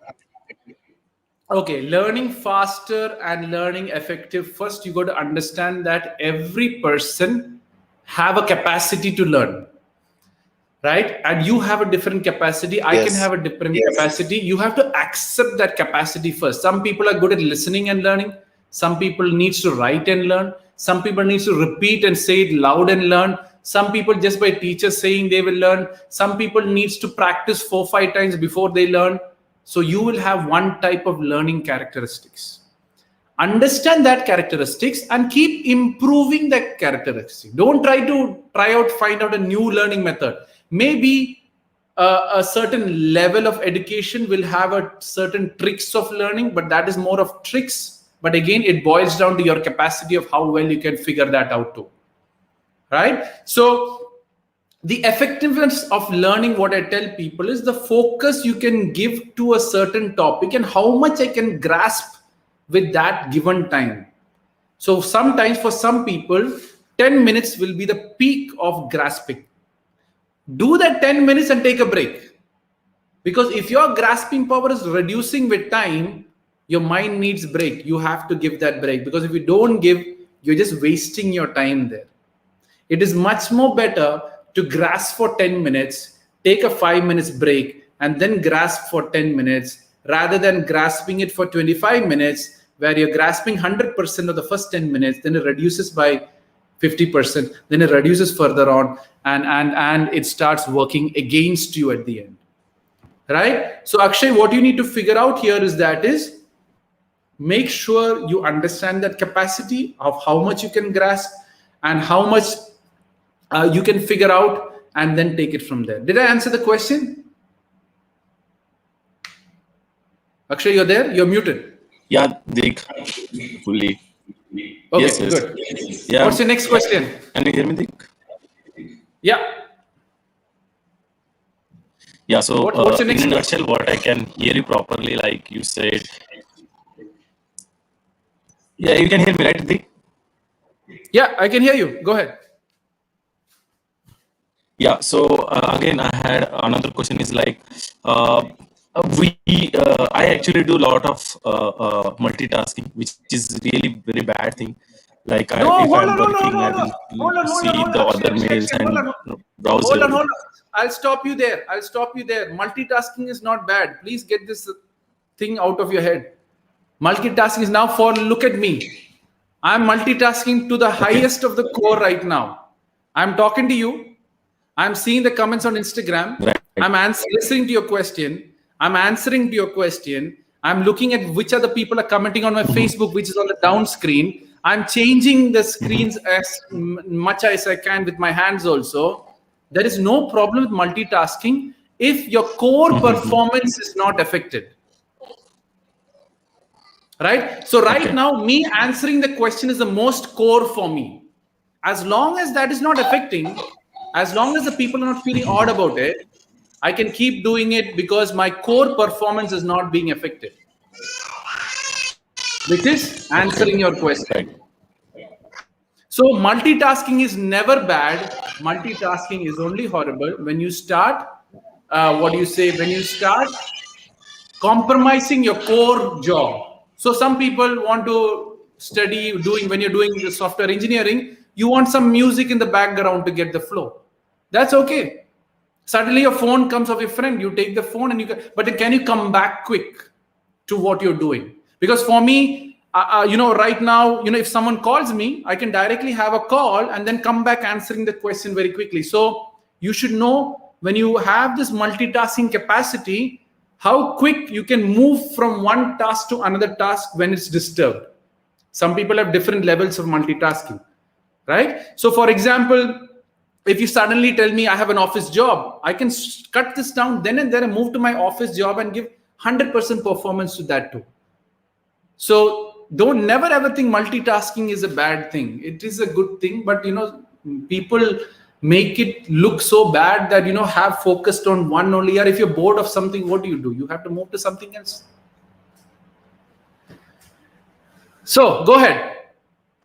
A: Okay, learning faster and learning effective. First, you got to understand that every person have a capacity to learn, right? And you have a different capacity. I can
E: Yes.
A: have a different capacity. You have to accept that capacity first. Some people are good at listening and learning. Some people needs to write and learn. Some people needs to repeat and say it loud and learn. Some people just by teachers saying they will learn. Some people needs to practice 4-5 times before they learn. So you will have one type of learning characteristics. Understand that characteristics and keep improving that characteristic. Don't find out a new learning method. Maybe a certain level of education will have a certain tricks of learning, but that is more of tricks. But again, it boils down to your capacity of how well you can figure that out too. Right? So the effectiveness of learning, what I tell people, is the focus you can give to a certain topic and how much I can grasp with that given time. So sometimes for some people, 10 minutes will be the peak of grasping. Do that 10 minutes and take a break. Because if your grasping power is reducing with time, your mind needs break. You have to give that break. Because if you don't give, you're just wasting your time there. It is much more better to grasp for 10 minutes, take a 5 minutes break, and then grasp for 10 minutes rather than grasping it for 25 minutes, where you're grasping 100% of the first 10 minutes, then it reduces by 50%, then it reduces further on, and it starts working against you at the end. Right? So Akshay, what you need to figure out here is make sure you understand that capacity of how much you can grasp and how much you can figure out, and then take it from there. Did I answer the question? Akshay, you're there? You're muted.
E: Yeah, Deek, fully.
A: Okay,
E: Yes.
A: good.
E: Yeah.
A: What's your next question?
E: Can you hear me, Deek?
A: Yeah.
E: Yeah. So,
A: What's your next
E: in a nutshell, what I can hear you properly, like you said. Yeah, you can hear me, right, Deek?
A: Yeah, I can hear you. Go ahead.
E: Yeah. So again, I had another question. Is like, I actually do a lot of multitasking, which is really very bad thing. Like, if I'm working, I will see the other mails and browse
A: Hold on.
E: everything.
A: I'll stop you there. Multitasking is not bad. Please get this thing out of your head. Multitasking is now for, look at me. I'm multitasking to the highest of the core right now. I'm talking to you. I'm seeing the comments on Instagram.
E: Right.
A: I'm listening to your question. I'm answering to your question. I'm looking at which other people are commenting on my Facebook, which is on the down screen. I'm changing the screens as much as I can with my hands also. There is no problem with multitasking if your core performance is not affected. Right? So right now, me answering the question is the most core for me. As long as that is not affecting, as long as the people are not feeling odd about it, I can keep doing it because my core performance is not being affected. Which is answering your question. So multitasking is never bad. Multitasking is only horrible when you start, when you start compromising your core job. So some people want to study when you're doing the software engineering, you want some music in the background to get the flow. That's okay. Suddenly your phone comes off your friend, you take the phone but can you come back quick to what you're doing? Because for me, right now, if someone calls me, I can directly have a call and then come back answering the question very quickly. So you should know, when you have this multitasking capacity, how quick you can move from one task to another task when it's disturbed. Some people have different levels of multitasking, right? So for example, if you suddenly tell me I have an office job, I can cut this down then and there and move to my office job and give 100% performance to that too. So don't never ever think multitasking is a bad thing. It is a good thing, but people make it look so bad that have focused on one only. Or if you're bored of something, what do? You have to move to something else. So go ahead.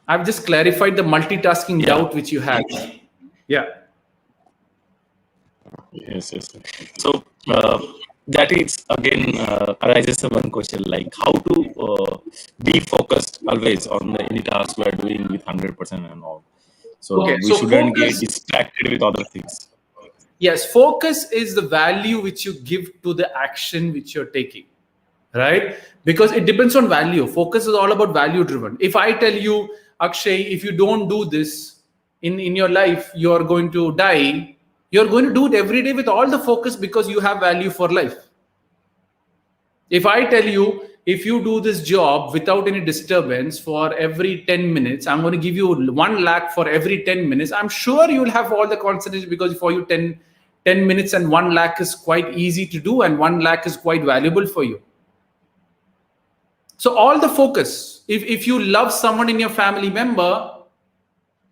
A: I've just clarified the multitasking doubt which you had. Yeah.
F: Yes. So that is again arises one question, like how to be focused always on any task we are doing with 100% and all. So
A: Okay,
F: we
A: so
F: shouldn't
A: focus-
F: get distracted with other things.
A: Yes, focus is the value which you give to the action which you're taking, right? Because it depends on value. Focus is all about value driven. If I tell you, Akshay, if you don't do this in your life, you're going to die. You're going to do it every day with all the focus because you have value for life. If I tell you, if you do this job without any disturbance for every 10 minutes, I'm going to give you 1 lakh for every 10 minutes. I'm sure you'll have all the concentration because for you 10 minutes and 1 lakh is quite easy to do and 1 lakh is quite valuable for you. So all the focus, if you love someone in your family member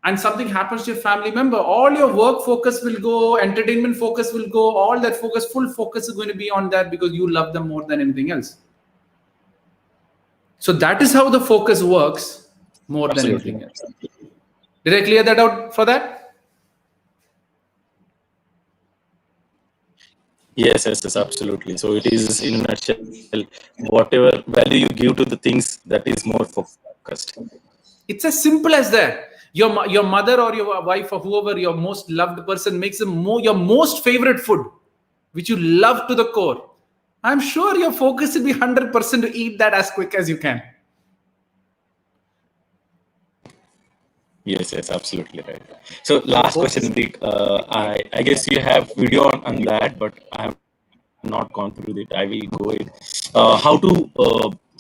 A: and something happens to your family member, all your work focus will go, entertainment focus will go, all that focus, full focus is going to be on that because you love them more than anything else. So that is how the focus works more than anything else. Did I clear that out for that?
F: Yes, absolutely. So it is in a nutshell, whatever value you give to the things, that is more focused.
A: It's as simple as that. Your mother or your wife or whoever, your most loved person makes your most favorite food, which you love to the core. I'm sure your focus will be 100% to eat that as quick as you can.
F: Yes, absolutely right. So last question, Deek. I guess you have video on that, but I have not gone through it. I will go it. How to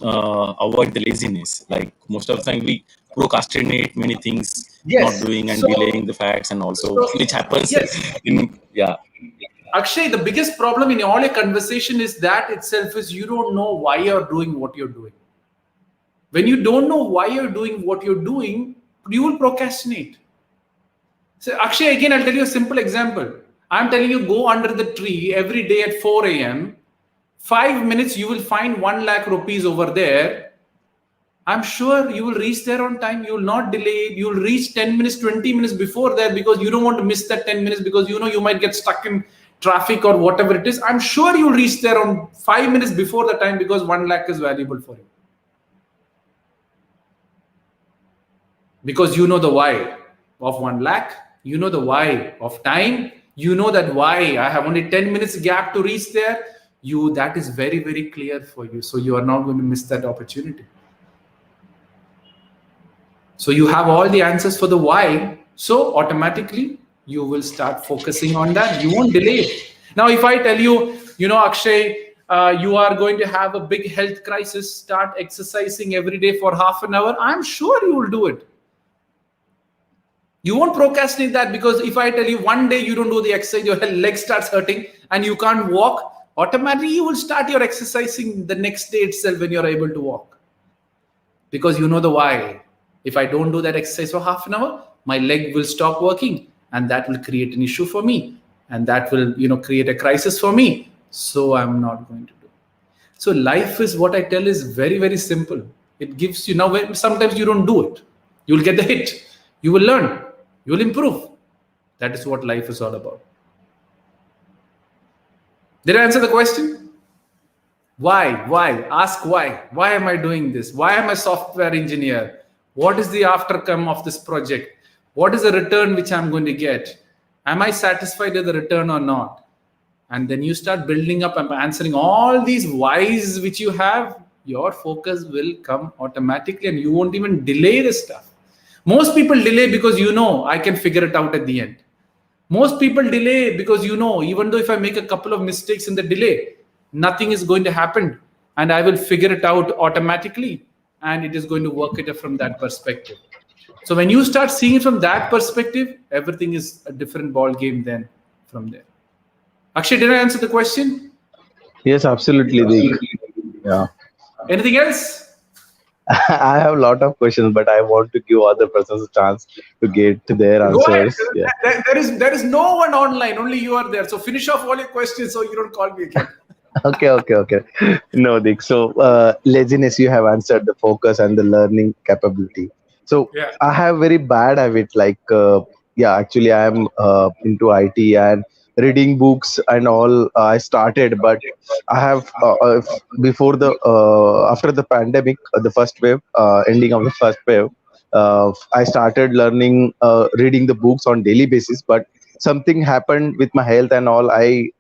F: avoid the laziness? Like most of the time we procrastinate many things,
A: Yes.
F: not doing and
A: So-
F: delaying the facts, and also which happens
A: Yes.
F: in
A: Akshay, the biggest problem in all your conversation is that itself is you don't know why you're doing what you're doing. When you don't know why you're doing what you're doing, you will procrastinate. So Akshay, again, I'll tell you a simple example. I'm telling you, go under the tree every day at 4 a.m. 5 minutes, you will find 1 lakh rupees over there. I'm sure you will reach there on time. You will not delay. You will reach 10 minutes, 20 minutes before that because you don't want to miss that 10 minutes because you might get stuck in traffic or whatever it is. I'm sure you'll reach there on 5 minutes before the time because 1 lakh is valuable for you. Because you know the why of 1 lakh, you know the why of time, you know that why I have only 10 minutes gap to reach there. That is very, very clear for you. So you are not going to miss that opportunity. So you have all the answers for the why. So automatically you will start focusing on that. You won't delay it. Now, if I tell you, Akshay, you are going to have a big health crisis, start exercising every day for half an hour. I'm sure you will do it. You won't procrastinate that because if I tell you one day you don't do the exercise, your leg starts hurting and you can't walk, automatically you will start your exercising the next day itself when you're able to walk. Because you know the why. If I don't do that exercise for half an hour, my leg will stop working and that will create an issue for me. And that will, create a crisis for me. So I'm not going to do. So life is, what I tell is very, very simple. It gives you, now sometimes you don't do it. You'll get the hit. You will learn. You will improve. That is what life is all about. Did I answer the question? Why? Ask why. Why am I doing this? Why am I a software engineer? What is the outcome of this project? What is the return which I'm going to get? Am I satisfied with the return or not? And then you start building up and answering all these whys which you have, your focus will come automatically and you won't even delay the stuff. Most people delay because I can figure it out at the end. Most people delay because even though if I make a couple of mistakes in the delay, Nothing is going to happen, and I will figure it out automatically, and it is going to work it from that perspective. So when you start seeing it from that perspective, everything is a different ball game then from there. Akshay, did I answer the question?
E: Yes, absolutely, Deek. Yeah.
A: Anything else?
E: I have a lot of questions, but I want to give other persons a chance to get to their
A: Go ahead.
E: answers. Yeah.
A: There is no one online. Only you are there. So finish off all your questions so you don't call me again.
E: Okay. No, Dick. So, laziness, you have answered the focus and the learning capability. So,
A: Yeah.
E: I have very bad habit. Like, actually, I am into IT and reading books and all. I started, but I have before the after the pandemic, the first wave, ending of the first wave. I started learning reading the books on daily basis, but something happened with my health and all. I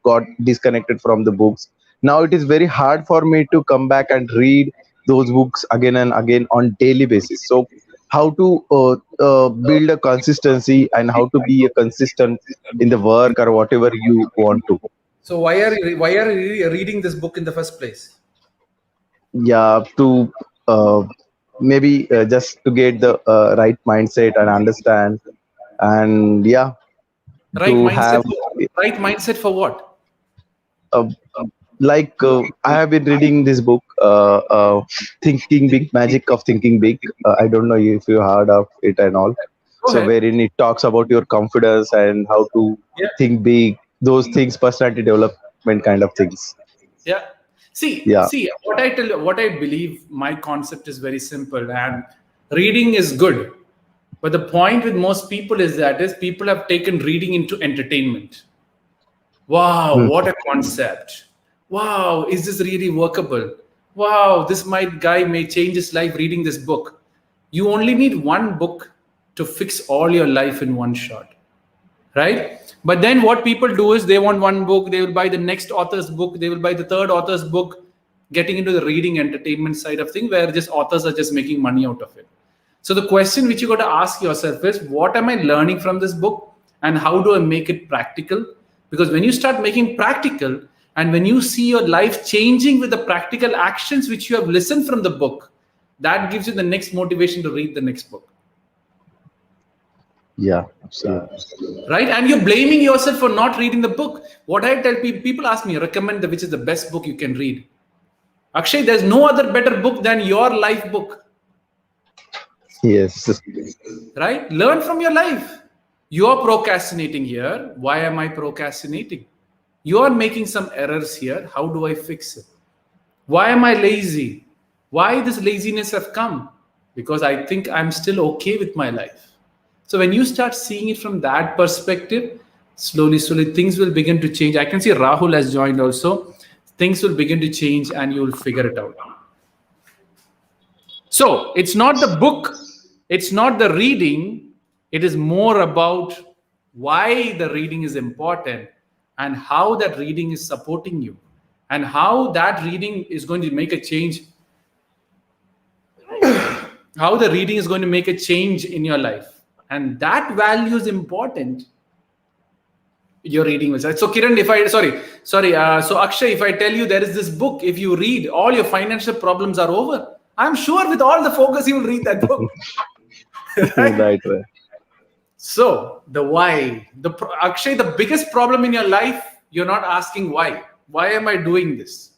E: got disconnected from the books. Now it is very hard for me to come back and read those books again and again on daily basis. So how to build a consistency and how to be a consistent in the work or whatever you want to.
A: So why are you reading this book in the first place?
E: Yeah, to maybe just to get the right mindset and understand, and
A: Right
E: to
A: mindset.
E: have
A: Right mindset for what?
E: uh, I have been reading this book, Thinking Big, Magic of Thinking Big. I don't know if you heard of it and all.
A: Go
E: So
A: ahead.
E: wherein it talks about your confidence and how to
A: Yeah.
E: think big, those things, personality development kind of things.
A: Yeah. See,
E: Yeah.
A: what I tell you, what I believe, my concept is very simple, and reading is good. But the point with most people is people have taken reading into entertainment. Wow, what a concept. Wow, is this really workable? Wow, guy may change his life reading this book. You only need one book to fix all your life in one shot. Right? But then what people do is they want one book, they will buy the next author's book, they will buy the third author's book, getting into the reading entertainment side of thing where just authors are just making money out of it. So the question which you got to ask yourself is, what am I learning from this book and how do I make it practical? Because when you start making practical and when you see your life changing with the practical actions which you have listened from the book, that gives you the next motivation to read the next book.
E: Yeah, absolutely.
A: Right? And you're blaming yourself for not reading the book. What I tell people ask me, recommend which is the best book you can read. Akshay, there's no other better book than your life book.
E: Yes.
A: Right? Learn from your life. You're procrastinating here. Why am I procrastinating? You're making some errors here. How do I fix it? Why am I lazy? Why this laziness have come? Because I think I'm still okay with my life. So when you start seeing it from that perspective, slowly, things will begin to change. I can see Rahul has joined also. Things will begin to change and you will figure it out. So it's not the book, it's not the reading. It is more about why the reading is important and how that reading is supporting you and how that reading is going to make a change. How the reading is going to make a change in your life. And that value is important. Your reading was so Kiran. So Akshay, if I tell you there is this book, if you read, all your financial problems are over. I'm sure with all the focus you will read that book.
E: Right.
A: So the why, Akshay, the biggest problem in your life, you're not asking why. Why am I doing this?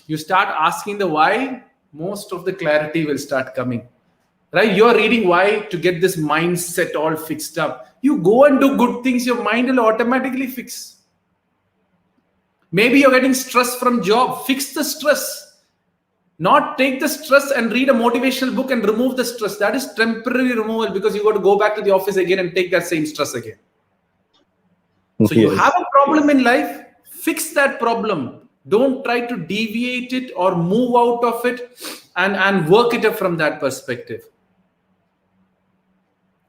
A: You start asking the why, most of the clarity will start coming. Right? You're reading why to get this mindset all fixed up. You go and do good things, your mind will automatically fix. Maybe you're getting stress from job. Fix the stress. Not take the stress and read a motivational book and remove the stress. That is temporary removal because you got to go back to the office again and take that same stress again. So you have a problem in life, fix that problem. Don't try to deviate it or move out of it and work it up from that perspective.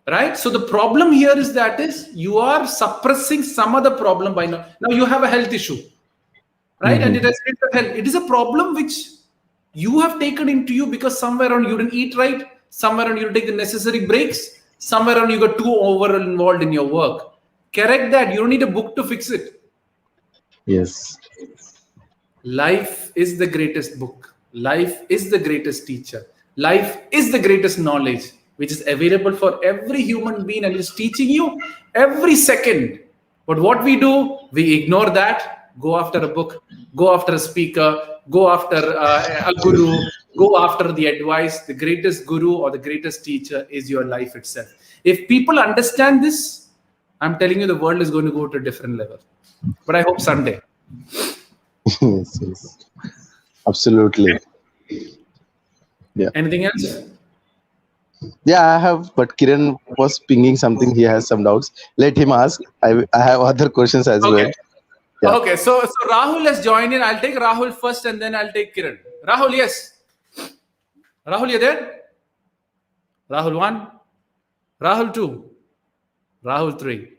A: Right? So the problem here is you are suppressing some other problem by now. Now you have a health issue. Right? And it is a problem which you have taken into you because somewhere on you didn't eat right, somewhere on you didn't take the necessary breaks, somewhere on you got too over involved in your work. Correct that. You don't need a book to fix it.
E: Yes.
A: Life is the greatest book. Life is the greatest teacher. Life is the greatest knowledge, which is available for every human being and is teaching you every second. But what we do, we ignore that, go after a book, go after a speaker, go after a guru, go after the advice. The greatest guru or the greatest teacher is your life itself. If people understand this, I'm telling you, the world is going to go to a different level. But I hope someday.
E: Yes, yes. Absolutely. Yeah.
A: Anything else?
E: Yeah, I have, but Kiran was pinging something. He has some doubts. Let him ask. I have other questions as well.
A: Okay.
E: Yeah.
A: Okay, so Rahul has joined in. I'll take Rahul first and then I'll take Kiran. Rahul, yes. Rahul, you there? Rahul 1. Rahul 2. Rahul 3.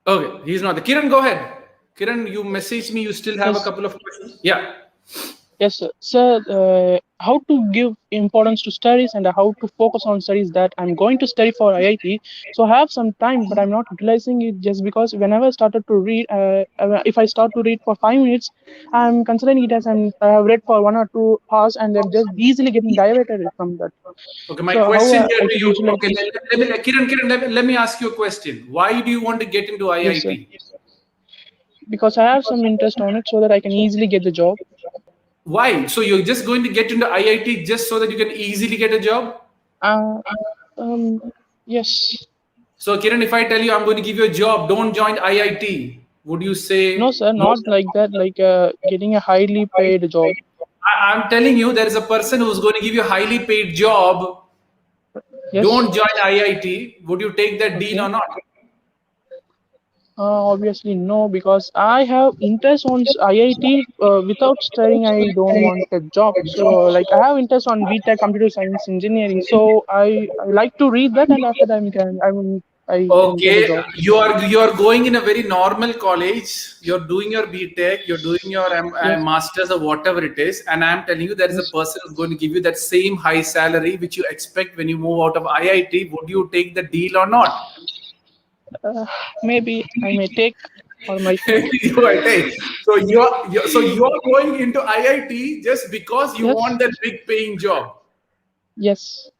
A: Okay, he's not there. Kiran, go ahead. Kiran, you messaged me. You still have a
D: Yes.
A: couple of questions. Yeah.
D: Yes, sir. Sir, how to give importance to studies and how to focus on studies that I'm going to study for IIT. So I have some time, but I'm not utilizing it just because whenever I started to read, if I start to read for 5 minutes, I'm considering it as I have read for 1 or 2 hours and I'm just easily getting diverted from that.
A: Okay, my
D: So
A: question
D: how
A: here
D: I
A: to
D: should
A: you.
D: utilize
A: Okay,
D: this?
A: Kiran, let me ask you a question. Why do you want to get into
D: Yes, sir.
A: IIT?
D: Because I have some interest on it so that I can easily get the job.
A: Why? So you're just going to get into IIT just so that you can easily get a job?
D: Uh, yes.
A: So Kiran, if I tell you I'm going to give you a job, don't join IIT. Would you say
D: No, sir,
A: no?
D: not like that. Like getting a highly paid job.
A: I'm telling you, there is a person who's going to give you a highly paid job.
D: Yes.
A: Don't join IIT. Would you take that deal
D: Okay.
A: or not?
D: Obviously no, because I have interest on IIT. Without studying, I don't want a job. So like I have interest on BTech Computer Science Engineering. So I like to read that, and after that I can get a
A: Okay,
D: job.
A: you are going in a very normal college. You're doing your BTech, you're doing your
D: Yes.
A: masters or whatever it is, and I'm telling you, there is a
D: Yes.
A: person who's going to give you that same high salary which you expect when you move out of IIT. Would you take the deal or not?
D: Maybe I may take or might not.
A: You might take. So you're going into IIT just because you
D: Yes.
A: want that big paying job.
D: Yes.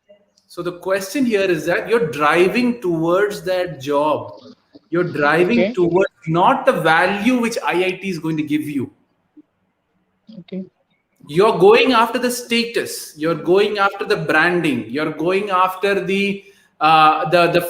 A: So the question here is that you're driving towards that job. You're driving
D: Okay.
A: towards not the value which IIT is going to give you.
D: Okay.
A: You're going after the status. You're going after the branding. You're going after the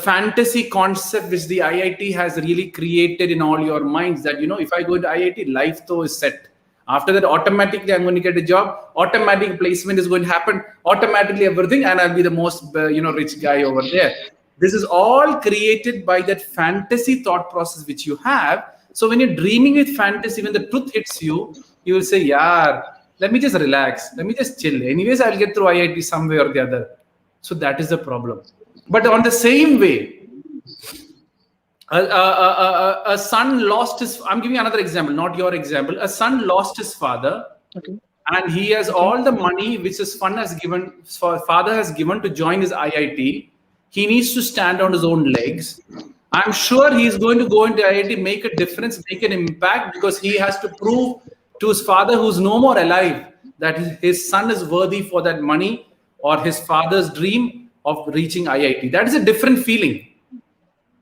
A: fantasy concept which the IIT has really created in all your minds. That if I go to IIT, life though is set. After that, automatically I'm going to get a job. Automatic placement is going to happen. Automatically everything, and I'll be the most rich guy over there. This is all created by that fantasy thought process which you have. So when you're dreaming with fantasy, when the truth hits you, you will say, "Yeah, let me just relax. Let me just chill. Anyways, I'll get through IIT some way or the other." So that is the problem. But on the same way, a son lost his. I'm giving another example, not your example. A son lost his father,
D: Okay.
A: and he has all the money which his father has given to join his IIT. He needs to stand on his own legs. I'm sure he's going to go into IIT, make a difference, make an impact, because he has to prove to his father, who's no more alive, that his son is worthy for that money or his father's dream of reaching IIT. That is a different feeling.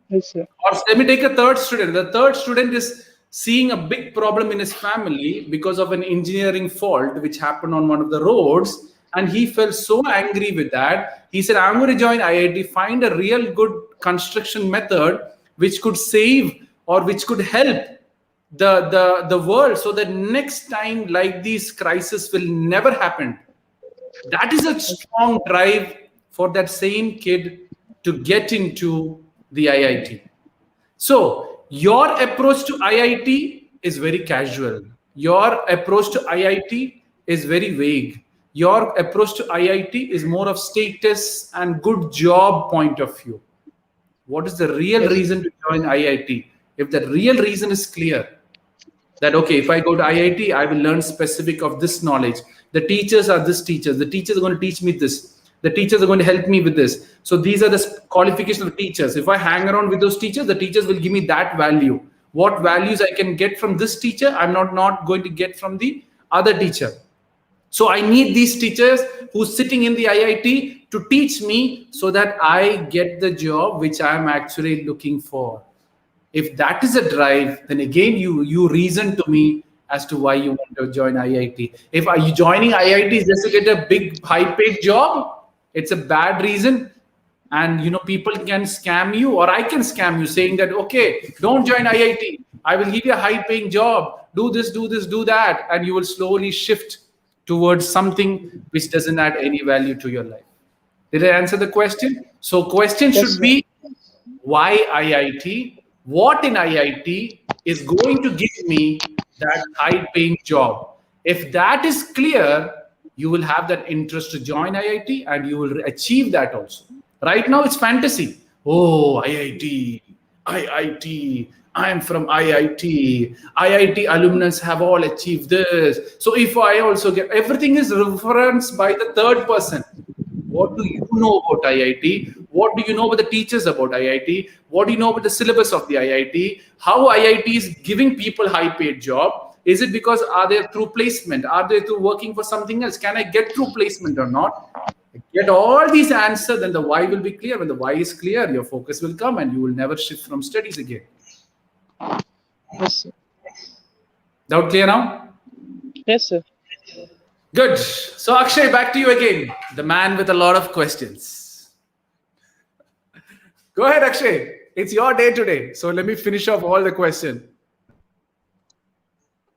D: Yes, sir.
A: Or let me take a third student. The third student is seeing a big problem in his family because of an engineering fault which happened on one of the roads. And he felt so angry with that. He said, I'm going to join IIT, find a real good construction method which could save or which could help the world, so that next time like these crises will never happen. That is a strong drive for that same kid to get into the IIT. So your approach to IIT is very casual. Your approach to IIT is very vague. Your approach to IIT is more of status and good job point of view. What is the real
D: Yes.
A: reason to join IIT? If the real reason is clear, that okay, if I go to IIT, I will learn specific of this knowledge. The teachers are this teachers. The teachers are going to teach me this. The teachers are going to help me with this. So these are the qualifications of teachers. If I hang around with those teachers, the teachers will give me that value. what values I can get from this teacher, I'm not going to get from the other teacher. So I need these teachers who's sitting in the IIT to teach me so that I get the job which I'm actually looking for. If that is a drive, then again you reason to me as to why you want to join IIT. If are you joining IIT just to get a big high-paid job, it's a bad reason. And people can scam you, or I can scam you, saying that, okay, don't join IIT. I will give you a high-paying job. Do this, do that, and you will slowly shift towards something which doesn't add any value to your life. Did I answer the question? So question should be, why IIT? What in IIT is going to give me that high-paying job? If that is clear, you will have that interest to join IIT and you will achieve that also. Right now, it's fantasy. Oh, IIT, I am from IIT. IIT alumnus have all achieved this. So if I also get, everything is referenced by the third person. What do you know about IIT? What do you know about the teachers about IIT? What do you know about the syllabus of the IIT? How IIT is giving people high-paid job? Is it because are they through placement? Are they through working for something else? Can I get through placement or not? Get all these answers, then the why will be clear. When the why is clear, your focus will come and you will never shift from studies again.
C: Yes, sir.
A: Doubt clear now?
C: Yes, sir.
A: Good. So Akshay, back to you again. The man with a lot of questions. Go ahead, Akshay. It's your day today. So let me finish off all the questions.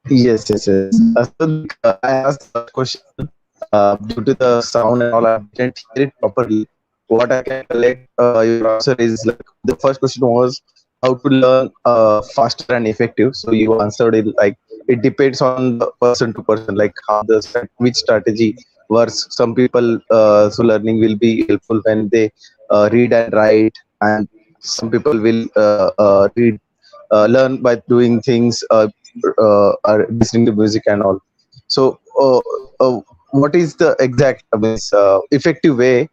E: Yes. So, I asked that question. Due to the sound and all, I didn't hear it properly. What I can collect your answer is like the first question was how to learn faster and effective. So you answered it like it depends on the person to person, like how which strategy works. Some people so learning will be helpful when they read and write, and some people will learn by doing things, listening to music and all. So what is the exact effective way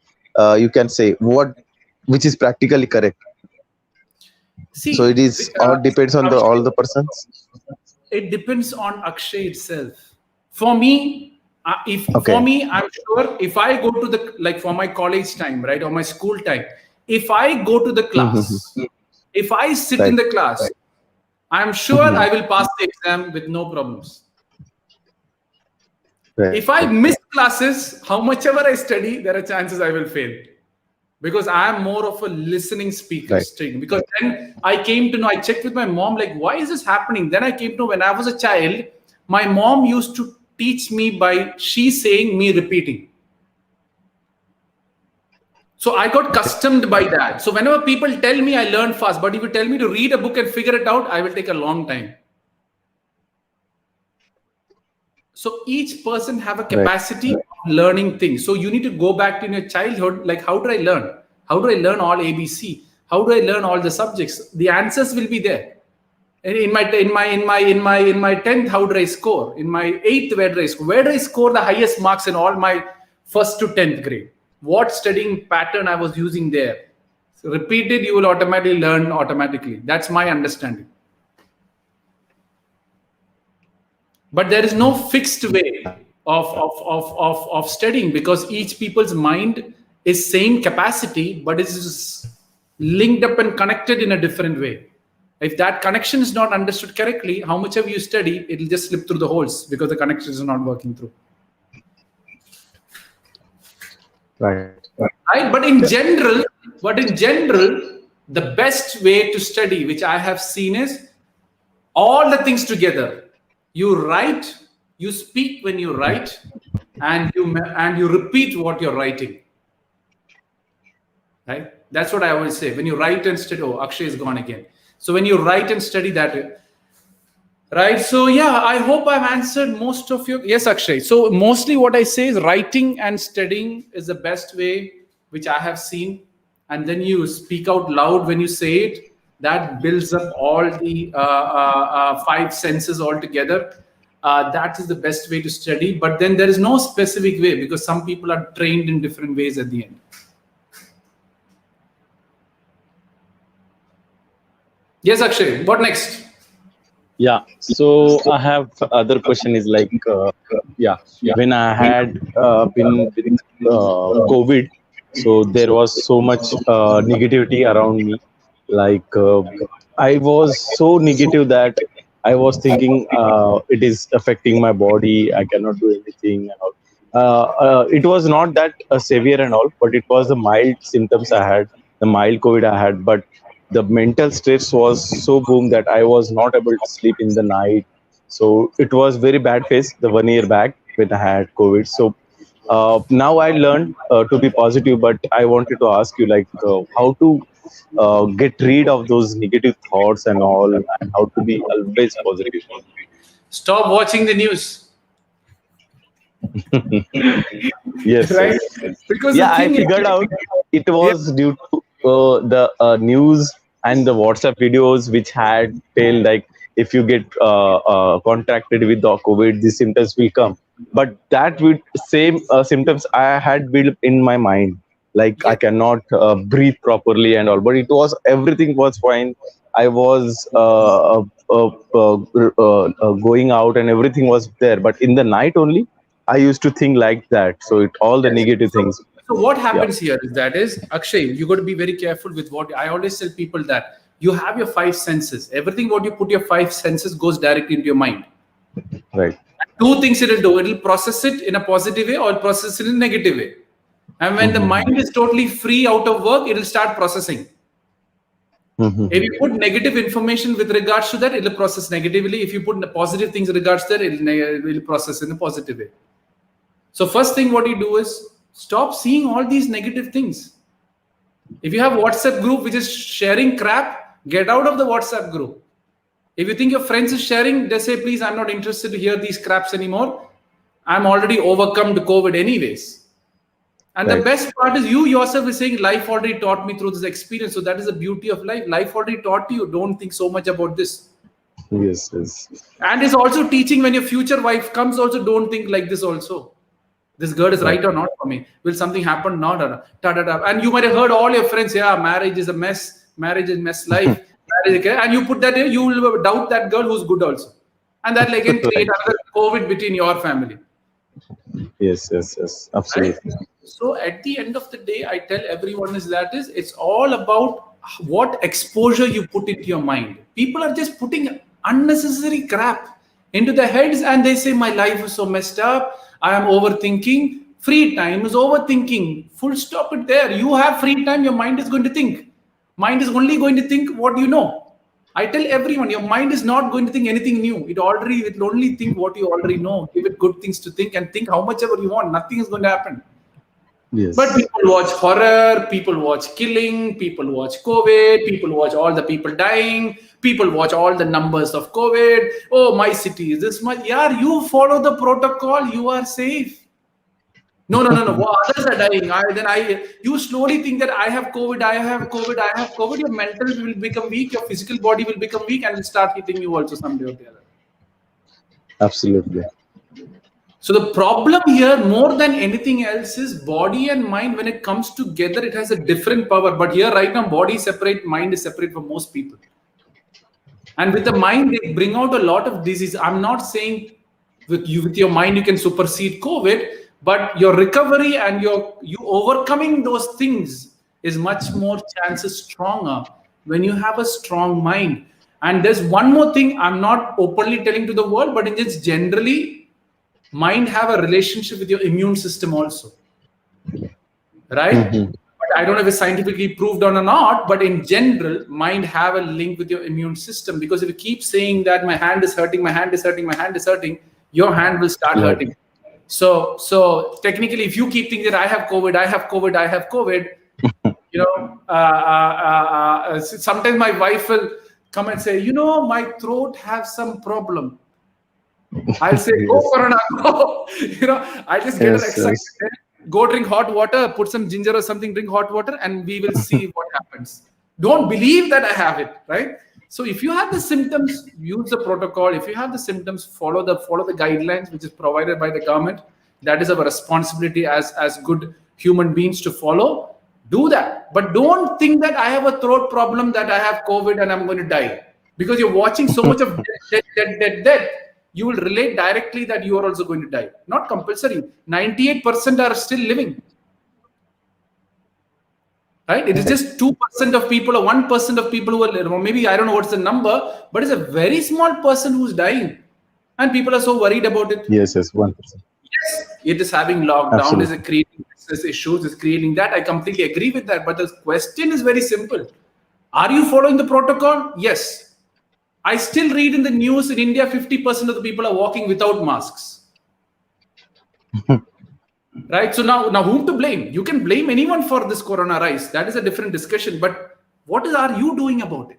E: you can say which is practically correct?
A: See,
E: So it is all depends on all the persons.
A: It depends on Akshay itself. For me,
E: Okay.
A: for me, I'm sure if I go to the, like for my college time, right, or my school time, if I go to the class, if I sit in the class, I'm sure I will pass the exam with no problems.
E: Right.
A: If I miss classes, how much ever I study, there are chances I will fail. Because I am more of a listening speaker.
E: Right.
A: Because then I came to know, I checked with my mom, like, why is this happening? Then I came to know when I was a child, my mom used to teach me by she saying, me repeating. So I got accustomed by that. So whenever people tell me I learn fast, but if you tell me to read a book and figure it out, I will take a long time. So each person have a capacity of learning things. So you need to go back to your childhood. Like, how do I learn? How do I learn all ABC? How do I learn all the subjects? The answers will be there. In my 10th, how did I score? In my 8th, where did I score? Where did I score the highest marks in all my 1st to 10th grade? What studying pattern I was using there? So repeat it, you will automatically learn automatically. That's my understanding. But there is no fixed way of studying, because each people's mind is same capacity, but it is linked up and connected in a different way. If that connection is not understood correctly, how much of you study, it will just slip through the holes because the connection is not working through.
E: Right.
A: But in general, the best way to study, which I have seen, is all the things together. You write, you speak when you write, and you repeat what you're writing. Right? That's what I always say. When you write and study, oh, Akshay is gone again. So when you write and study that, right? So yeah, I hope I've answered most of your. Yes, Akshay. So mostly what I say is writing and studying is the best way, which I have seen. And then you speak out loud when you say it. That builds up all the 5 senses all together. That is the best way to study. But then there is no specific way, because some people are trained in different ways at the end. Yes, Akshay. What next?
F: Yeah. So I have other question is like, yeah, when I had been with COVID, so there was so much negativity around me. Like I was so negative that I was thinking it is affecting my body. I cannot do anything and all. It was not that severe and all, but it was the mild symptoms I had, the mild COVID I had, but the mental stress was so boom that I was not able to sleep in the night. So it was very bad phase the 1 year back when I had COVID. So now I learned to be positive, but I wanted to ask you like how to get rid of those negative thoughts and all, and how to be always positive.
A: Stop watching the news.
F: Yes,
A: Right?
F: yes.
A: Because the
F: Yeah, I
A: thing is,
F: figured out it
A: yeah,
F: was due to the news and the WhatsApp videos which had tell like if you get contracted with the COVID, the symptoms will come. But that with same symptoms I had built in my mind, like I
A: yeah.
F: cannot breathe properly and all. But it was everything was fine. I was going out and everything was there. But in the night only, I used to think like that. So it all the
A: Yes.
F: negative
A: So,
F: things.
A: so what
F: Yeah.
A: happens here is that is Akshay, you got to be very careful with what I always tell people that you have your five senses. Everything what you put your five senses goes directly into your mind.
F: Right.
A: Two things it'll do. It'll process it in a positive way or it'll process it in a negative way. And when the
F: Mm-hmm.
A: mind is totally free out of work, it'll start processing. If
F: Mm-hmm.
A: you put negative information with regards to that, it'll process negatively. If you put positive things with regards to that, it'll process in a positive way. So first thing what you do is stop seeing all these negative things. If you have WhatsApp group which is sharing crap, get out of the WhatsApp group. If you think your friends is sharing, they say, please, I'm not interested to hear these craps anymore. I'm already overcome the COVID anyways. And the
F: Right.
A: best part is you yourself is saying life already taught me through this experience. So that is the beauty of life. Life already taught you. Don't think so much about this.
F: Yes. Yes.
A: And it's also teaching when your future wife comes, also don't think like this also. This girl is
F: Right.
A: right or not for me. Will something happen? No, no, no. Da, da, da. And you might have heard all your friends, yeah, marriage is a mess. Marriage is mess life. Marriage, okay? And you put that in, you will doubt that girl who's good also. And that again create
F: Right.
A: another COVID between your family.
F: Yes. Yes. Yes.
A: Right?
F: Absolutely.
A: So at the end of the day, I tell everyone is that is it's all about what exposure you put into your mind. People are just putting unnecessary crap into their heads and they say my life is so messed up. I am overthinking. Free time is overthinking. Full stop it there. You have free time, your mind is going to think. Mind is only going to think what you know. I tell everyone, your mind is not going to think anything new. It will only think what you already know. Give it good things to think and think how much ever you want. Nothing is going to happen. But
F: Yes.
A: people watch horror, people watch killing, people watch COVID, people watch all the people dying, people watch all the numbers of COVID. Oh, my city is this much. Yeah, you follow the protocol, you are safe. No, no, no, no. Well, others are dying. You slowly think that I have COVID, I have COVID, I have COVID. Your mental will become weak, your physical body will become weak, and will start hitting you also someday or the other.
F: Absolutely.
A: So the problem here, more than anything else, is body and mind. When it comes together, it has a different power. But here, right now, body is separate, mind is separate for most people. And with the mind, they bring out a lot of disease. I'm not saying with your mind you can supersede COVID, but your recovery and you overcoming those things is much more chances stronger when you have a strong mind. And there's one more thing I'm not openly telling to the world, but in just generally, mind have a relationship with your immune system also, right?
F: Mm-hmm.
A: But I don't know if it's scientifically proved or not, but in general, mind have a link with your immune system, because if you keep saying that my hand is hurting, my hand is hurting, my hand is hurting, your hand will start
F: Yeah.
A: hurting. So technically, if you keep thinking that I have COVID, I have COVID, I have COVID, sometimes my wife will come and say, my throat has some problem. I'll say, go
F: Yes.
A: Corona, go. I just get
F: Yes.
A: excited.
F: Yes.
A: Go drink hot water, put some ginger or something, drink hot water, and we will see what happens. Don't believe that I have it, right? So if you have the symptoms, use the protocol. If you have the symptoms, follow the guidelines which is provided by the government. That is our responsibility as good human beings to follow. Do that. But don't think that I have a throat problem, that I have COVID and I'm going to die. Because you're watching so much of death, you will relate directly that you are also going to die. Not compulsory. 98% are still living. Right? It is just 2% of people or 1% of people who are, or maybe I don't know what's the number, but it's a very small person who's dying. And people are so worried about it.
E: Yes, 1%.
A: Yes, it is having lockdown,
E: Absolutely.
A: is creating business issues, is creating that. I completely agree with that. But the question is very simple. Are you following the protocol? Yes. I still read in the news in India, 50% of the people are walking without masks. Right? So now whom to blame? You can blame anyone for this corona rise. That is a different discussion. But what are you doing about it?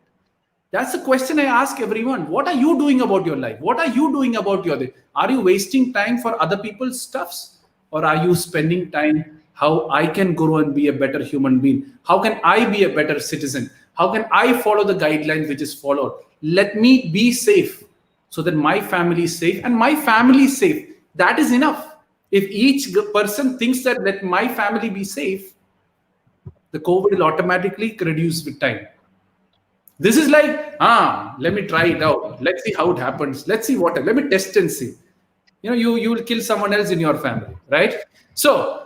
A: That's the question I ask everyone. What are you doing about your life? What are you doing about your life? Are you wasting time for other people's stuffs? Or are you spending time how I can grow and be a better human being? How can I be a better citizen? How can I follow the guidelines which is followed? Let me be safe so that my family is safe and my family is safe. That is enough. If each person thinks that let my family be safe, the COVID will automatically reduce with time. This is like, let me try it out. Let's see how it happens. Let's see let me test and see. You will kill someone else in your family, right? So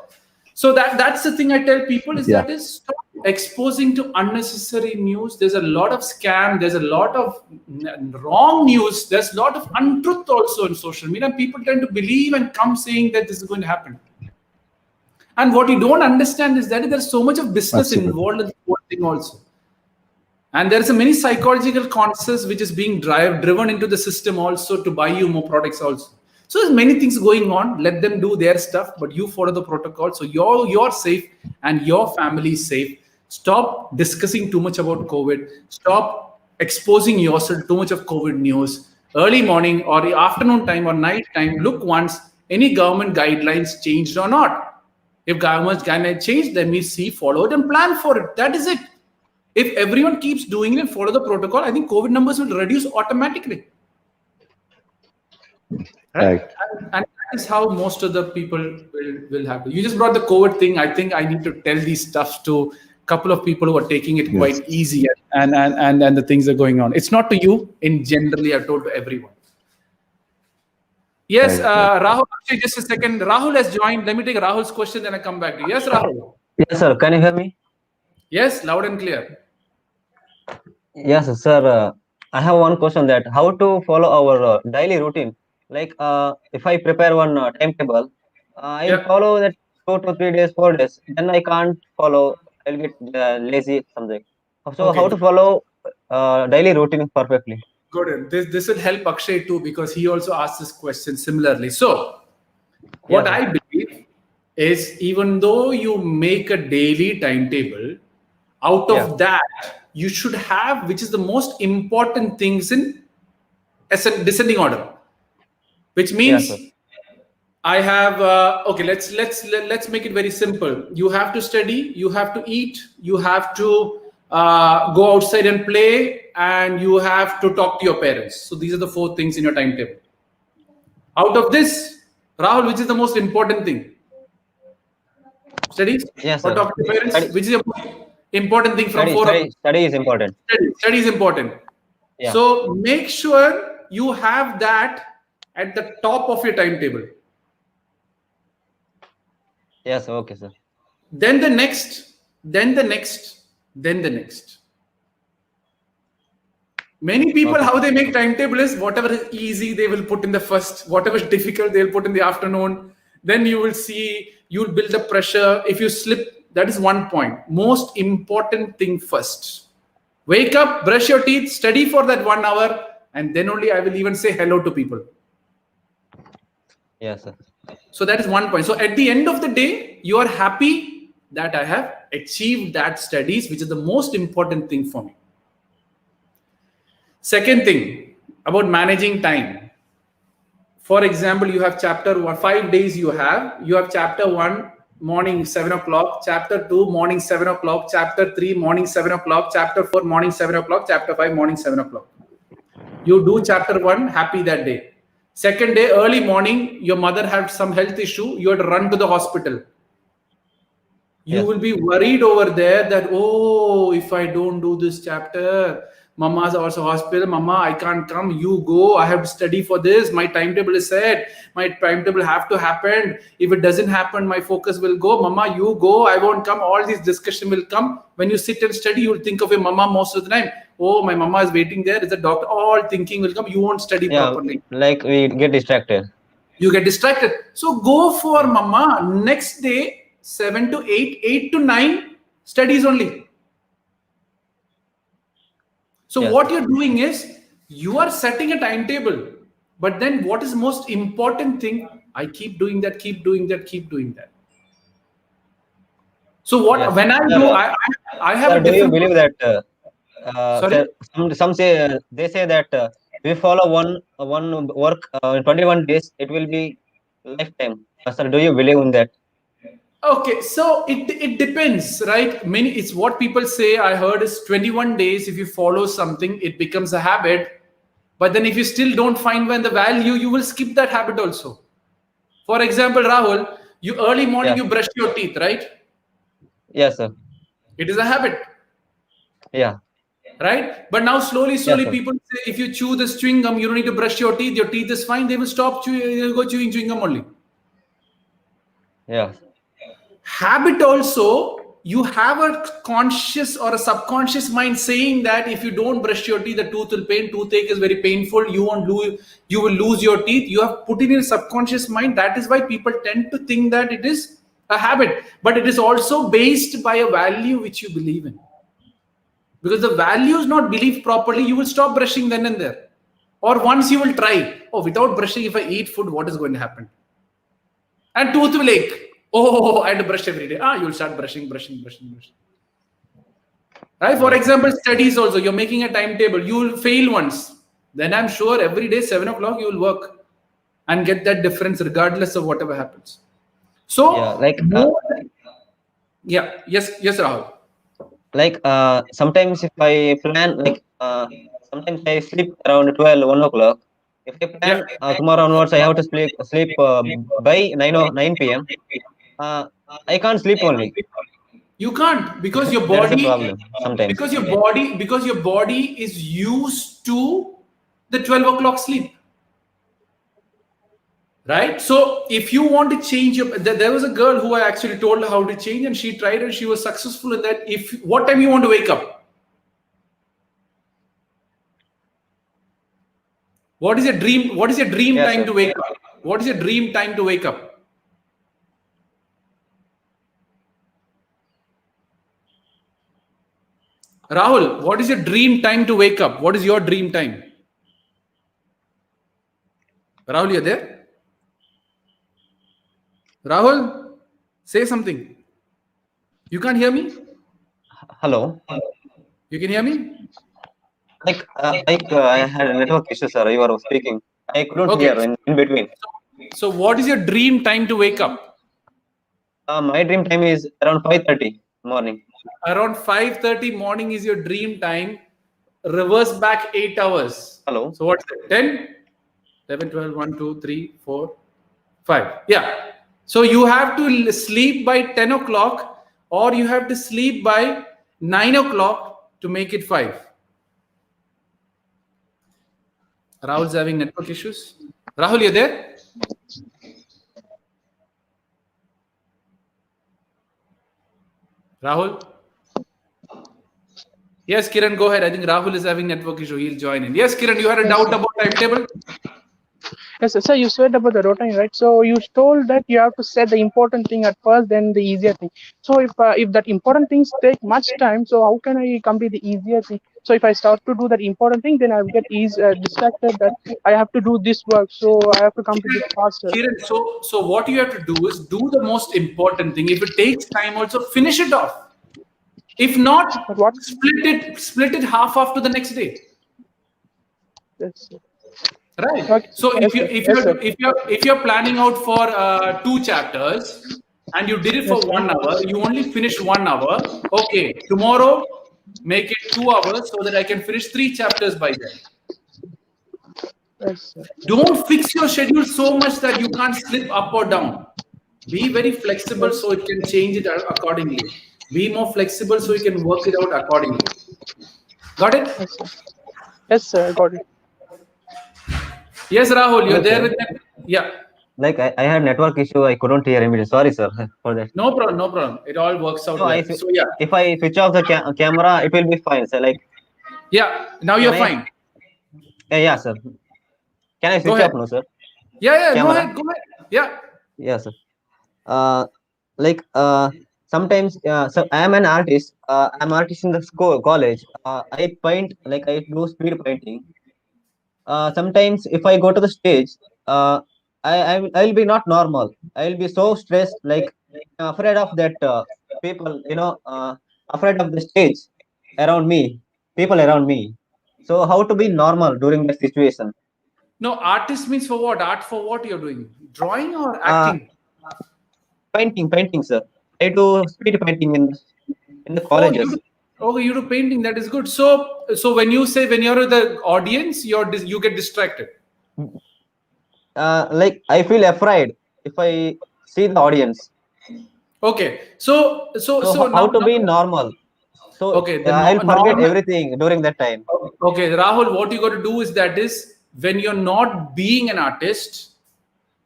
A: that's the thing I tell people is that is stop exposing to unnecessary news. There's a lot of scam. There's a lot of wrong news. There's a lot of untruth also in social media. And people tend to believe and come saying that this is going to happen. And what you don't understand is that there's so much of business involved in the whole thing also. And there's a many psychological concepts which is being driven into the system also to buy you more products also. So there's many things going on. Let them do their stuff, but you follow the protocol. So you're safe and your family is safe. Stop discussing too much about COVID. Stop exposing yourself too much of COVID news. Early morning or the afternoon time or night time, look once any government guidelines changed or not. If government guidelines changed, then we see, follow it and plan for it. That is it. If everyone keeps doing it and follow the protocol, I think COVID numbers will reduce automatically. Right? And that is how most of the people will have to. You just brought the COVID thing. I think I need to tell these stuff to a couple of people who are taking it quite easy and the things are going on. It's not to you. In generally, I've told to everyone. Yes, Rahul, actually, just a second. Rahul has joined. Let me take Rahul's question, then I come back to you. Yes, Rahul.
G: Yes, sir. Can you hear me?
A: Yes, loud and clear.
G: Yes, sir. I have one question that how to follow our daily routine. Like if I prepare one timetable, I follow that 2 to 3 days, 4 days. Then I can't follow. I'll get lazy something. So how to follow daily routine perfectly?
A: Good. This will help Akshay too because he also asked this question similarly. So what I believe is even though you make a daily timetable, out of that you should have, which is the most important things in descending order, which means I have okay. Let's make it very simple. You have to study, you have to eat, you have to go outside and play, and you have to talk to your parents. So these are the 4 things in your timetable. Out of this, Rahul, which is the most important thing? Studies or talk to your parents? Study. Which is the important thing from 4 of them?
G: Study is important.
A: Study is important. Yeah. So make sure you have that at the top of your timetable.
G: Yes, okay, sir.
A: Then the next, then the next, then the next. Many people, how they make timetable is whatever is easy, they will put in the first. Whatever is difficult, they'll put in the afternoon. Then you will see, you'll build up pressure. If you slip, that is one point. Most important thing first. Wake up, brush your teeth, study for that 1 hour, and then only I will even say hello to people.
G: Yes, sir.
A: So that is one point. So at the end of the day, you are happy that I have achieved that studies, which is the most important thing for me. Second thing about managing time. For example, you have chapter 1, 5 days you have chapter 1, morning 7 o'clock, chapter 2, morning 7 o'clock, chapter 3, morning 7 o'clock, chapter 4, morning 7 o'clock, chapter 5, morning 7 o'clock. You do chapter 1, happy that day. Second day, early morning, your mother had some health issue, you had to run to the hospital. You will be worried over there that, oh, if I don't do this chapter, Mama's also hospital. Mama, I can't come. You go. I have to study for this. My timetable is set. My timetable have to happen. If it doesn't happen, my focus will go. Mama, you go. I won't come. All these discussion will come. When you sit and study, you will think of your mama most of the time. Oh, my mama is waiting there. Is a doctor. All thinking will come. You won't study properly.
G: Like we get distracted.
A: You get distracted. So go for mama. Next day, 7 to 8, 8 to 9, studies only. So what you're doing is, you are setting a timetable. But then what is most important thing? I keep doing that, keep doing that, keep doing that. So what when I do, I have
G: Sir,
A: a
G: do you
A: different...
G: believe that?
A: Sorry?
G: Sir, some say they say that we follow one work in 21 days, it will be lifetime. Sir, do you believe in that?
A: Okay, so it depends, right? It's what people say. I heard is 21 days. If you follow something, it becomes a habit. But then if you still don't find when the value, you will skip that habit also. For example, Rahul, you early morning, you brush your teeth, right?
G: Yes, sir.
A: It is a habit.
G: Yeah.
A: Right? But now slowly people say, if you chew this chewing gum, you don't need to brush your teeth is fine. They will stop chewing, they'll go chewing gum only.
G: Yeah.
A: Habit also, you have a conscious or a subconscious mind saying that if you don't brush your teeth, the tooth will pain. Toothache is very painful. You will lose your teeth. You have put in your subconscious mind. That is why people tend to think that it is a habit, but it is also based by a value which you believe in. Because the value is not believed properly, you will stop brushing then and there. Or once you will try, without brushing, if I eat food, what is going to happen? And tooth will ache. I had to brush every day. You will start brushing. Right? For example, studies also, you're making a timetable. You will fail once. Then I'm sure every day, 7 o'clock, you will work and get that difference regardless of whatever happens. So, yes, Rahul.
G: Like sometimes if I plan, like sometimes I sleep around 12, 1 o'clock. If I plan tomorrow onwards, I have to sleep by 9 p.m. I can't sleep only.
A: You can't, because your body...
G: That's a problem sometimes.
A: Because your body is used to the 12 o'clock sleep. Right? So if you want to change there was a girl who I actually told her how to change, and she tried and she was successful in that. What time you want to wake up? What is your dream time to wake up? What is your dream time to wake up? Rahul, what is your dream time to wake up? What is your dream time? Rahul, you're there? Rahul, say something. You can't hear me?
G: Hello.
A: You can hear me?
G: Like I had a network issue, sir. You were speaking. I couldn't hear in between.
A: So what is your dream time to wake up?
G: My dream time is around 5:30 morning.
A: Around 5:30 morning is your dream time. Reverse back 8 hours.
G: Hello.
A: So what's it? 10, 11, 12, 1, 2, 3, 4, 5. Yeah. So you have to sleep by 10 o'clock, or you have to sleep by 9 o'clock to make it 5. Rahul's having network issues. Rahul, you there? Rahul? Yes, Kiran, go ahead. I think Rahul is having network issue. He'll join in. Yes, Kiran, you had a doubt about timetable?
D: Yes, sir, you said about the routine, right? So you told that you have to set the important thing at first, then the easier thing. So if that important things take much time, so how can I complete the easier thing? So if I start to do that important thing, then I will get distracted that I have to do this work, so I have to complete it faster.
A: Kiran, so what you have to do is do the most important thing. If it takes time, also finish it off. If not, split it half to the next day.
D: Yes, sir.
A: Right.
D: Okay.
A: So if you're planning out for 2 chapters and you did it for 1 hour, you only finish 1 hour. Okay, tomorrow make it 2 hours so that I can finish 3 chapters by then.
D: Yes, sir.
A: Don't fix your schedule so much that you can't slip up or down. Be very flexible so it can change it accordingly. Be more flexible so you can work it out accordingly. Got it?
D: Yes, sir. Yes, sir. I got it.
A: Yes, Rahul, you're
G: Hello,
A: there
G: sir.
A: with me? Yeah.
G: Like I had network issue. I couldn't hear immediately. Sorry, sir, for that.
A: No problem, no problem. It all works out
G: So
A: well. So yeah.
G: if I switch off the camera, it will be fine. So like,
A: Yeah. Now
G: can
A: you're
G: I?
A: fine.
G: Yeah, sir. Can I
A: Go
G: switch
A: ahead.
G: off now, sir?
A: Yeah, go
G: Camera.
A: ahead. Go ahead. Yeah.
G: Yeah, sir. Like sometimes so I am an artist. I'm artist in the school college. I paint, like I do speed painting. Sometimes if I go to the stage, uh, I will be not normal. I will be so stressed, like afraid of that people, afraid of the stage around me, people around me. So how to be normal during that situation?
A: No, artist means for what? Art for what you're doing? Drawing or
G: Uh,
A: acting?
G: painting, sir. I do speed painting in the
A: Oh, you
G: colleges.
A: do, okay, you do painting. That is good. So when you say when you're with the audience, you get distracted.
G: Like I feel afraid if I see the audience.
A: Okay. So
G: How
A: now
G: to be normal? So
A: okay,
G: I'll forget
A: normal.
G: everything during that time.
A: Okay, Rahul, what you got to do is that is when you're not being an artist,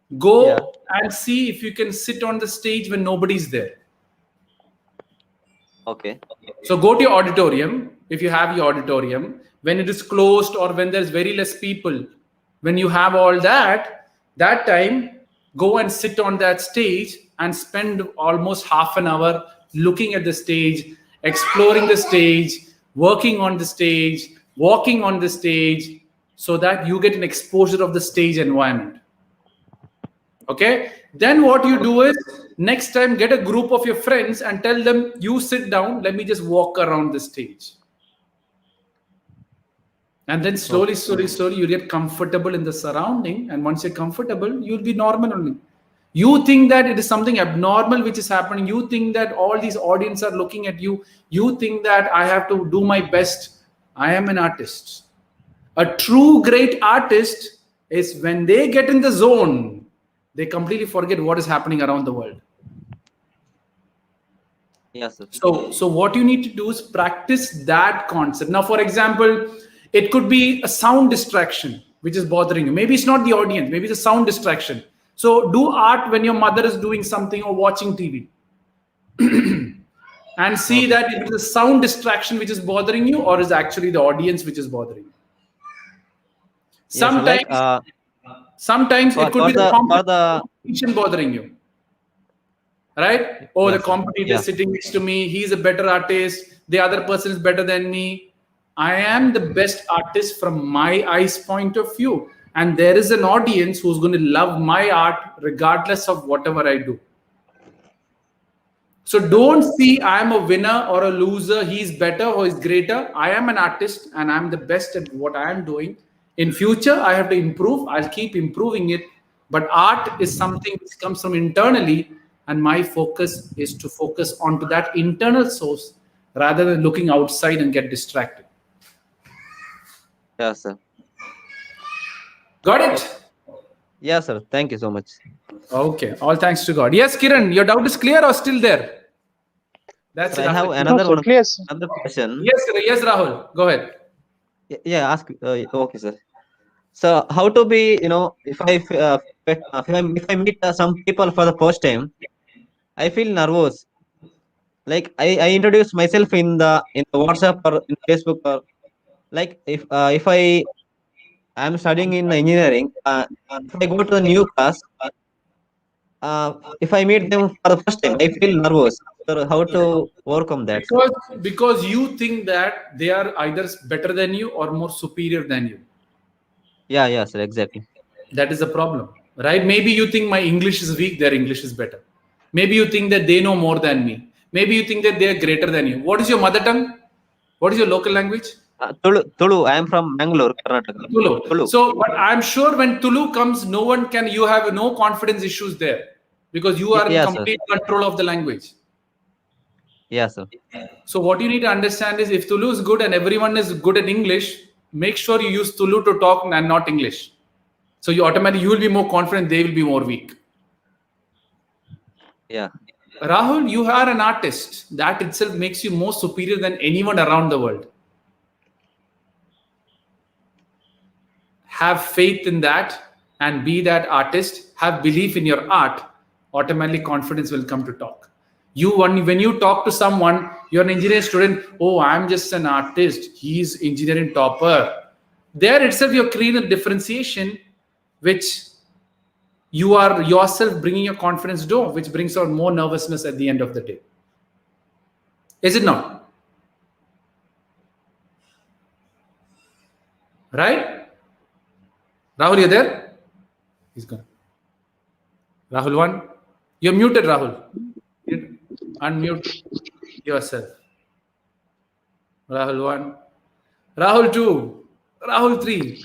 G: Yeah.
A: go and see if you can sit on the stage when nobody's there.
G: Okay.
A: So go to your auditorium if you have your auditorium when it is closed or when there's very less people. When you have all that time, go and sit on that stage and spend almost half an hour looking at the stage, exploring the stage, working on the stage, walking on the stage, so that you get an exposure of the stage environment. Okay, then what you do is next time get a group of your friends and tell them, you sit down, let me just walk around the stage. And then slowly you get comfortable in the surrounding, and once you're comfortable you'll be normal only. You think that it is something abnormal which is happening, you think that all these audience are looking at you, you think that I have to do my best. I am an artist. A true great artist is when they get in the zone, they completely forget what is happening around the world.
G: Yes, sir.
A: So what you need to do is practice that concept. Now, for example, it could be a sound distraction which is bothering you. Maybe it's not the audience, maybe it's a sound distraction. So do art when your mother is doing something or watching TV. And see
G: Okay.
A: that it is a sound distraction which is bothering you or is actually the audience which is bothering you.
G: Yes, sir. Like
A: Sometimes it could
G: for
A: be the
G: the
A: competition bothering you, right? Oh, the
G: yes, sir.
A: competitor
G: Yeah.
A: is sitting next to me, he's a better artist, the other person is better than me. I am the best artist from my eyes point of view, and there is an audience who's going to love my art regardless of whatever I do. So don't see I am a winner or a loser, he's better or he's greater. I am an artist and I'm the best at what I am doing. In future, I have to improve. I'll keep improving it. But art is something which comes from internally, and my focus is to focus onto that internal source rather than looking outside and get distracted.
G: Yes, sir.
A: Got it?
G: Yes, sir. Thank you so much.
A: Okay. All thanks to God. Yes, Kiran, your doubt is clear or still there? That's
G: Sir,
A: it.
G: I have
D: No,
G: another
D: sir.
G: one.
D: Clear, sir.
G: Another question.
A: Yes, Rahul. Go ahead.
G: Yeah, ask. Okay, sir. So how to be, if I meet some people for the first time, I feel nervous. Like I introduce myself in the WhatsApp or in Facebook, or like if I'm studying in engineering, if I go to a new class, if I meet them for the first time, I feel nervous. So how to overcome that, sir?
A: Because you think that they are either better than you or more superior than you.
G: Yeah, sir, exactly.
A: That is the problem, right? Maybe you think my English is weak, their English is better. Maybe you think that they know more than me. Maybe you think that they are greater than you. What is your mother tongue? What is your local language?
G: Tulu. I am from Bangalore, Karnataka.
A: Tulu.
G: Tulu.
A: So, but I'm sure when Tulu comes, no one can, you have no confidence issues there because you are in
G: Yeah, sir.
A: complete control of the language.
G: Yeah, sir.
A: So what you need to understand is if Tulu is good and everyone is good at English, make sure you use Tulu to talk and not English. So you will be more confident, they will be more weak.
G: Yeah.
A: Rahul, you are an artist. That itself makes you more superior than anyone around the world. have faith in that and be that artist, have belief in your art, automatically confidence will come to talk. When you talk to someone, you're an engineering student, oh, I'm just an artist, he's engineering topper. There itself you're creating a differentiation, which you are yourself bringing your confidence down, which brings out more nervousness at the end of the day. Is it not? Right? Rahul, you there? He's gone. Rahul 1. You're muted, Rahul. Unmute yourself. Rahul 1. Rahul 2. Rahul 3.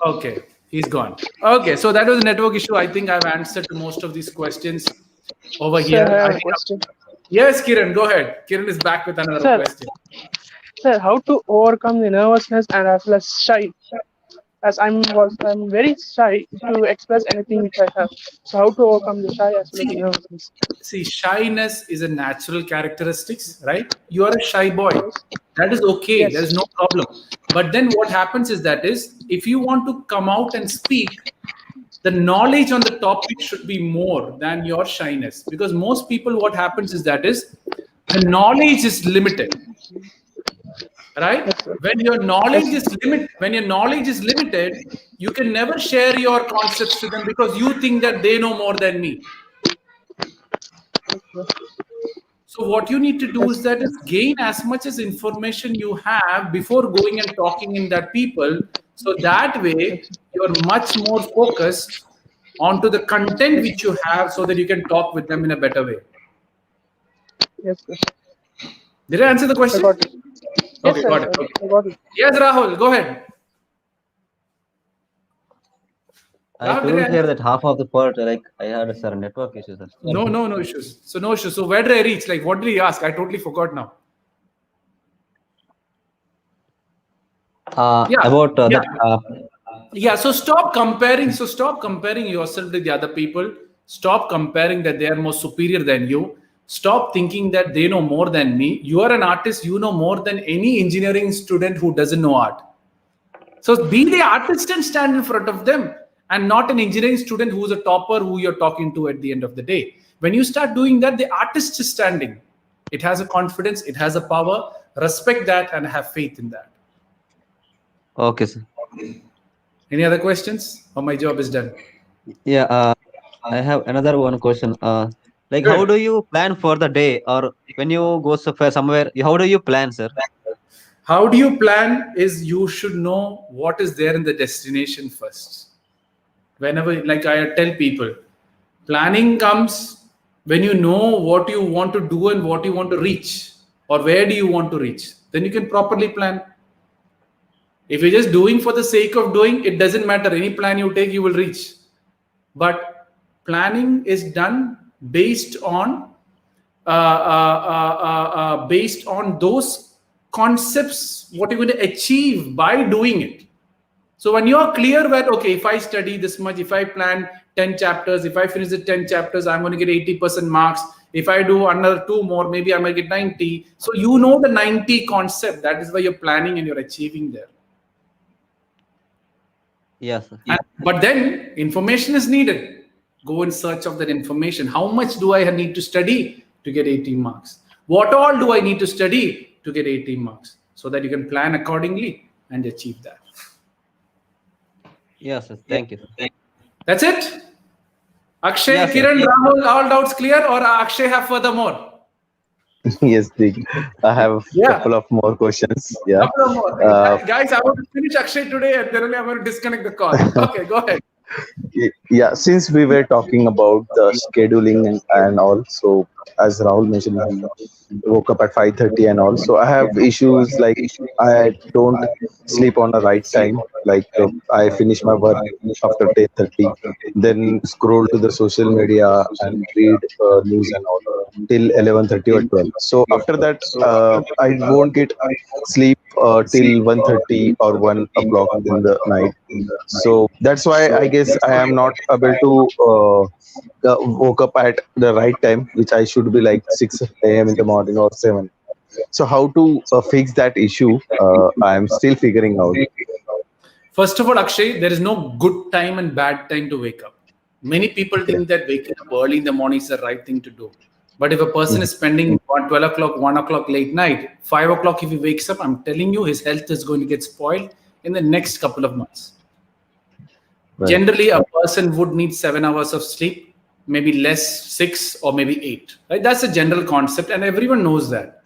A: Okay, he's gone. Okay, so that was a network issue. I think I've answered to most of these questions over here.
D: Sir, I have a question.
A: Yes, Kiran, go ahead. Kiran is back with another question.
D: Sir, how to overcome the nervousness and as well as shy? As I'm very shy to express anything which I have. So how to overcome the shy as well as the nervousness?
A: See, shyness is a natural characteristics, right? You are a shy boy. That is okay.
D: Yes.
A: There is no problem. But then what happens is if you want to come out and speak, the knowledge on the topic should be more than your shyness. Because most people, what happens is the knowledge is limited. Right? When your knowledge is limited, you can never share your concepts to them because you think that they know more than me. So what you need to do is gain as much as information you have before going and talking in that people. So that way you're much more focused onto the content which you have so that you can talk with them in a better way.
D: Yes, sir.
A: Did I answer the question?
D: I got it.
A: Okay,
D: Yes,
A: got
D: sir,
A: it. Okay.
D: I got it.
A: Yes, Rahul, go ahead.
G: I couldn't hear that half of the part. Like I had some network issues.
A: No issues. So no issues. So where did I reach? Like what did he ask? I totally forgot now.
G: About
A: that. So stop comparing. So stop comparing yourself to the other people. Stop comparing that they are more superior than you. Stop thinking that they know more than me. You are an artist. You know more than any engineering student who doesn't know art. So be the artist and stand in front of them, and not an engineering student who's a topper who you're talking to at the end of the day. When you start doing that, the artist is standing. It has a confidence. It has a power. Respect that and have faith in that.
G: Okay, sir.
A: Any other questions? Or my job is done?
G: Yeah, I have another one question. Like, how do you plan for the day, or when you go somewhere? How do you plan, sir?
A: How do you plan is you should know what is there in the destination first. Whenever, like I tell people, planning comes when you know what you want to do and what you want to reach, or where do you want to reach. Then you can properly plan. If you're just doing for the sake of doing, it doesn't matter. Any plan you take, you will reach. But planning is done based on those concepts, what you're going to achieve by doing it. So when you're clear that, okay, if I study this much, if I plan 10 chapters, if I finish the 10 chapters, I'm going to get 80% marks. If I do another 2 more, maybe I might get 90. So you know the 90 concept. That is why you're planning and you're achieving there.
G: Yes.
A: But then information is needed. Go in search of that information. How much do I need to study to get 18 marks? What all do I need to study to get 18 marks? So that you can plan accordingly and achieve that.
G: Yes, sir. Thank you.
A: That's it? Akshay,
G: Yes,
A: Kiran, Rahul, all doubts clear, or Akshay have furthermore?
E: Yes, Deek. I have a couple of more questions. Yeah.
A: Couple of more. Guys, I want to finish Akshay today and then only I'm going to disconnect the call. Okay, go ahead.
E: Yeah, since we were talking about the scheduling and all, so as Rahul mentioned, he woke up at 5:30 and all. So I have issues like I don't sleep on the right time. Like I finish my work after 10:30, then scroll to the social media and read news and all till 11:30 or 12. So after that, I won't get sleep till 1:30 or 1 o'clock in the night. So that's why I guess I am not able to woke up at the right time, which I should be like 6 a.m. in the morning or 7. So how to fix that issue? I'm still figuring out.
A: First of all, Akshay, there is no good time and bad time to wake up. Many people think that waking up early in the morning is the right thing to do. But if a person is spending 12 o'clock, 1 o'clock late night, 5 o'clock, if he wakes up, I'm telling you, his health is going to get spoiled in the next couple of months.
H: Right.
A: Generally, a person would need 7 hours of sleep, maybe less 6 or maybe 8. Right? That's a general concept, and everyone knows that.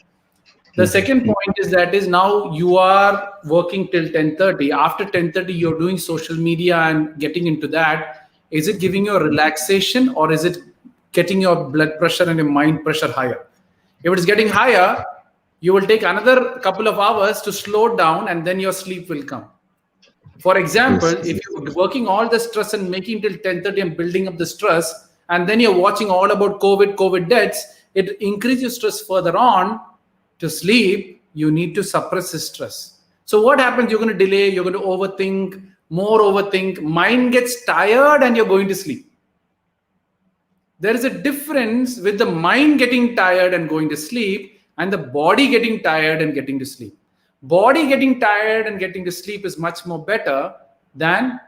A: The second point is that is now you are working till 10:30. After 10:30, you're doing social media and getting into that. Is it giving you a relaxation or is it getting your blood pressure and your mind pressure higher? If it's getting higher, you will take another couple of hours to slow down and then your sleep will come. For example, if you're working all the stress and making till 10:30 and building up the stress, and then you're watching all about COVID deaths, it increases stress further on. To sleep, you need to suppress the stress. So what happens? You're going to delay, you're going to overthink, more overthink, mind gets tired and you're going to sleep. There is a difference with the mind getting tired and going to sleep and the body getting tired and getting to sleep. Body getting tired and getting to sleep is much more better than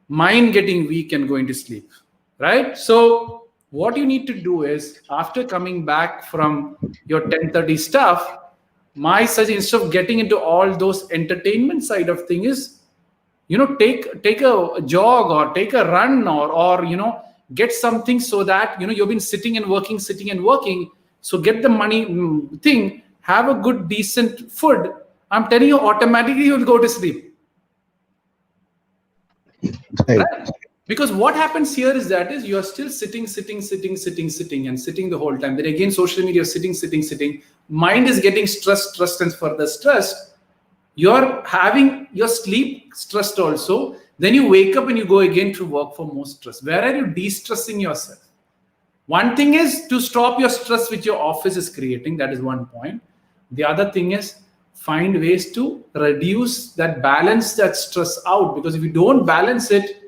A: mind getting weak and going to sleep, right? So what you need to do is, after coming back from your 10:30 stuff, my suggestion, instead of getting into all those entertainment side of thing, is, take a jog or take a run or get something, so that you've been sitting and working. So get the money thing, have a good decent food. I'm telling you, automatically you'll go to sleep.
H: Right.
A: Right? Because what happens here is that is you're still sitting and sitting the whole time. Then again, social media, sitting. Mind is getting stressed and further stressed. You're having your sleep stressed also. Then you wake up and you go again to work for more stress. Where are you de-stressing yourself? One thing is to stop your stress which your office is creating. That is one point. The other thing is find ways to reduce that, balance that stress out. Because if you don't balance it,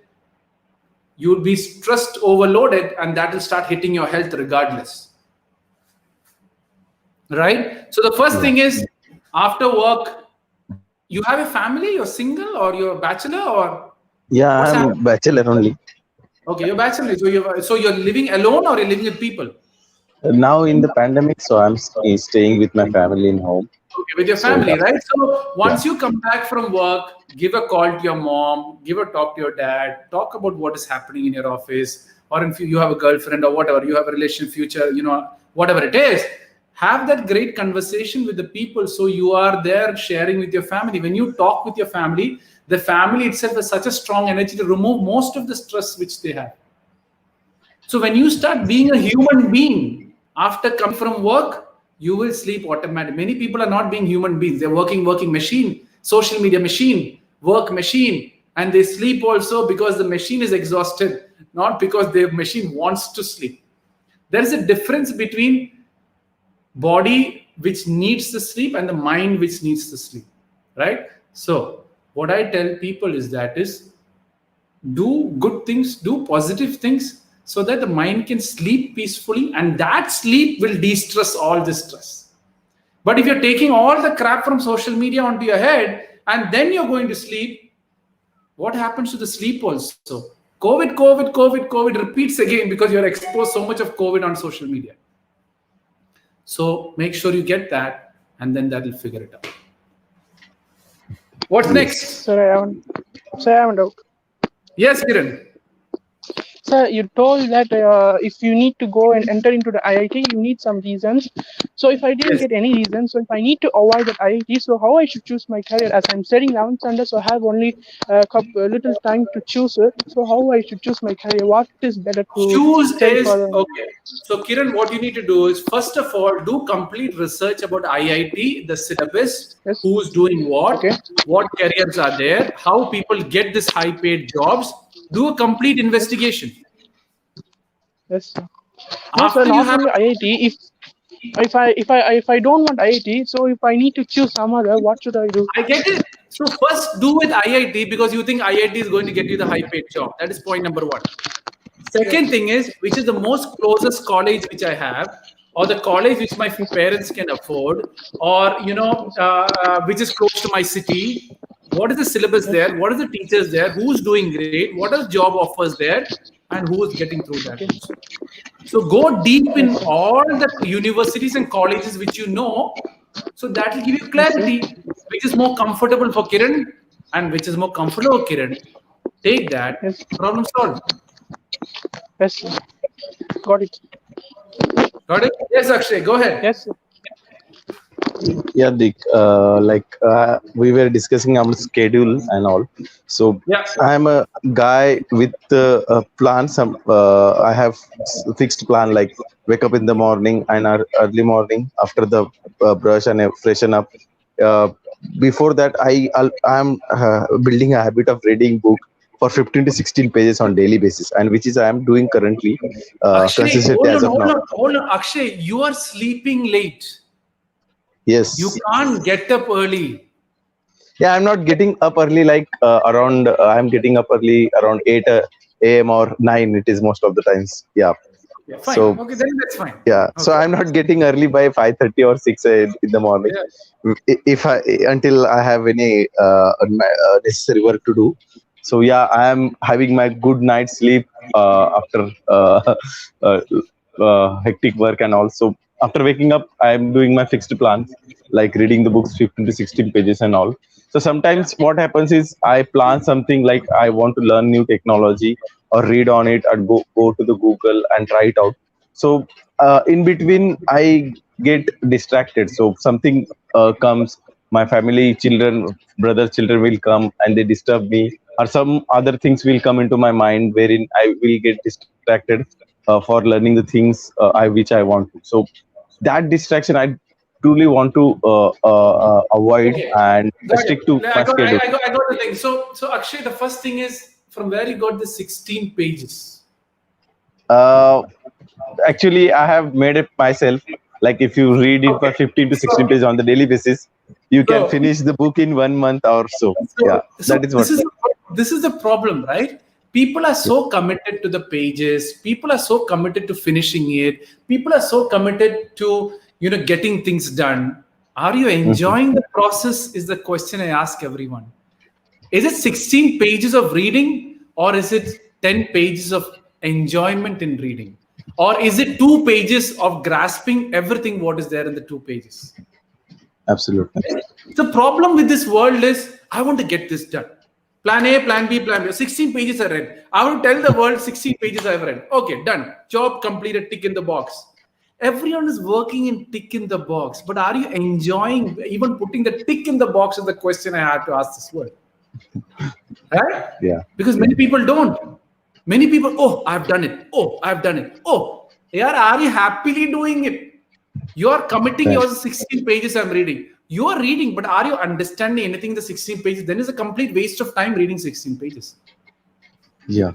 A: you will be stressed, overloaded, and that will start hitting your health regardless. Right? So the first thing is, after work, you have a family, you're single or you're a bachelor, or
H: Yeah,
A: what's
H: I'm
A: happening?
H: bachelor only.
A: Okay, you're bachelor. So you're living alone or you're living with people?
H: Now in the pandemic, so I'm staying with my family in home.
A: Okay, with your
H: So
A: family,
H: that,
A: right? So once
H: yeah.
A: you come back from work, give a call to your mom, give a talk to your dad, talk about what is happening in your office, or if you have a girlfriend or whatever, you have a relation, future, whatever it is, have that great conversation with the people. So you are there sharing with your family. When you talk with your family, the family itself has such a strong energy to remove most of the stress which they have. So when you start being a human being after coming from work, you will sleep automatically. Many people are not being human beings. They're working machine, social media machine, work machine, and they sleep also because the machine is exhausted, not because the machine wants to sleep. There is a difference between body which needs the sleep and the mind which needs the sleep, right? So what I tell people is do good things, do positive things, so that the mind can sleep peacefully, and that sleep will de-stress all this stress. But if you're taking all the crap from social media onto your head and then you're going to sleep, what happens to the sleep also? COVID repeats again because you're exposed so much of COVID on social media. So make sure you get that, and then that will figure it out. What's next?
D: Sir, I have a doubt.
A: Yes, Kiran.
D: Sir, you told that if you need to go and enter into the IIT, you need some reasons. So if I didn't
A: Yes.
D: get any reasons, so if I need to avoid that IIT, so how I should choose my career? As I'm studying 11th standard, so I have only a little time to choose it. So how I should choose my career? What is better to
A: Choose
D: study
A: is
D: for?
A: okay. So Kiran, what you need to do is, first of all, do complete research about IIT, the syllabus,
D: Yes.
A: who's doing
D: Okay.
A: what careers are there, how people get this high paid jobs. Do a complete investigation.
D: Yes, sir. No, sir,
A: After you
D: not
A: have,
D: only IIT. If I don't want IIT, so if I need to choose some other, what should I do?
A: I get it. So first do with IIT because you think IIT is going to get you the high paid job. That is point number one. Second thing is, which is the most closest college which I have, or the college which my parents can afford, or which is close to my city. what is the syllabus there, what is the teachers there, who's doing great, what are job offers there, and who is getting through that also. So go deep in all the universities and colleges which you know, so that will give you clarity, which is more comfortable for Kiran and which is more comfortable for Kiran. Take that,
D: Yes.
A: problem solved.
D: Yes, sir. Got it.
A: Got it? Yes, Akshay, go ahead.
D: Yes, sir.
H: Yeah, Dick. We were discussing our schedule and all. So
A: Yeah.
H: I'm a guy with a plan. I have fixed plan, like wake up in the morning and early morning after the brush and freshen up. Uh, Before that, I'm building a habit of reading book for 15 to 16 pages on daily basis, and which is I am doing currently
A: Akshay,
H: consistently as of now.
A: hold on. Akshay, you are sleeping late.
H: Yes.
A: You can't get up early.
H: Yeah, I'm not getting up early like around. I'm getting up early around 8 a.m. or 9. It is most of the times. Yeah.
A: Yeah, fine.
H: So
A: Okay, then that's fine.
H: yeah.
A: Okay.
H: So I'm not getting early by 5:30 or 6 in the morning.
A: Yeah.
H: If I until I have any necessary work to do. So yeah, I am having my good night sleep after uh, hectic work, and also after waking up, I am doing my fixed plans like reading the books 15 to 16 pages and all. So sometimes what happens is I plan something like I want to learn new technology or read on it, or go to the Google and try it out. So in between I get distracted. So something comes, my family, children, brothers, children will come and they disturb me, or some other things will come into my mind wherein I will get distracted for learning the things which I want to. So that distraction I truly want to avoid
A: Okay.
H: and
A: Got
H: stick
A: it.
H: to my schedule.
A: I got the thing. So Akshay, the first thing is from where you got the 16 pages.
H: Uh, Actually, I have made it myself. Like if you read it for 15 to 16 pages on the daily basis, you can
A: So-
H: finish the book in 1 month or so. Yeah, that is what.
A: This is the problem, right? People are so committed to the pages. People are so committed to finishing it. People are so committed to getting things done. Are you enjoying the process? Is the question I ask everyone. Is it 16 pages of reading, or is it 10 pages of enjoyment in reading? Or is it 2 pages of grasping everything what is there in the 2 pages?
H: Absolutely.
A: The problem with this world is, I want to get this done. Plan A, plan B, plan B. 16 pages I read. I want to tell the world 16 pages I've read. Okay, done. Job completed, tick in the box. Everyone is working in tick in the box. But are you enjoying even putting the tick in the box is the question I have to ask this world. Right?
H: Yeah.
A: Because many people don't. Many people, oh, I've done it. Oh, I've done it. Oh, yeah, are you happily doing it? You are committing your 16 pages I'm reading. You are reading, but are you understanding anything in the 16 pages? Then it's a complete waste of time reading 16 pages.
H: Yeah.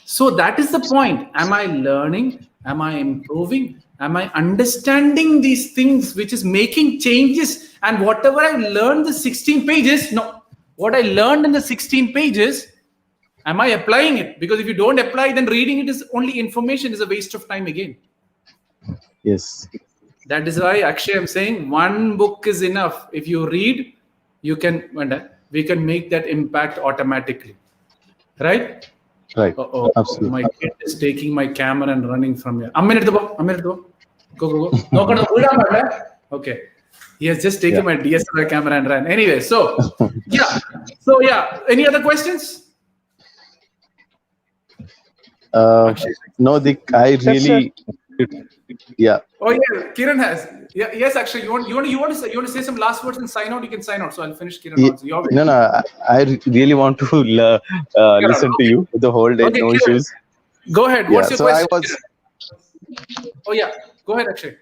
A: So that is the point. Am I learning? Am I improving? Am I understanding these things, which is making changes? And whatever I learned the 16 pages, no, what I learned in the 16 pages, am I applying it? Because if you don't apply, then reading it is only information, is a waste of time again.
H: Yes.
A: That is why actually I'm saying one book is enough. If you read, we can make that impact automatically. Right?
H: Right.
A: Oh,
H: Absolutely.
A: my kid is taking my camera and running from here. A minute, go. No, okay. He has just taken my DSLR camera and ran. Anyway, so yeah. Any other questions?
H: No, Dick, I really, yeah.
A: Oh yeah, Kiran has. Yeah, yes, actually, you want to say some last words and sign out. You can sign out. So I'll finish Kiran also.
H: No, I really want to listen to you the whole day.
A: Okay,
H: No
A: Kiran,
H: issues.
A: go ahead. What's your question?
H: I was.
A: Oh yeah, go ahead, Akshay.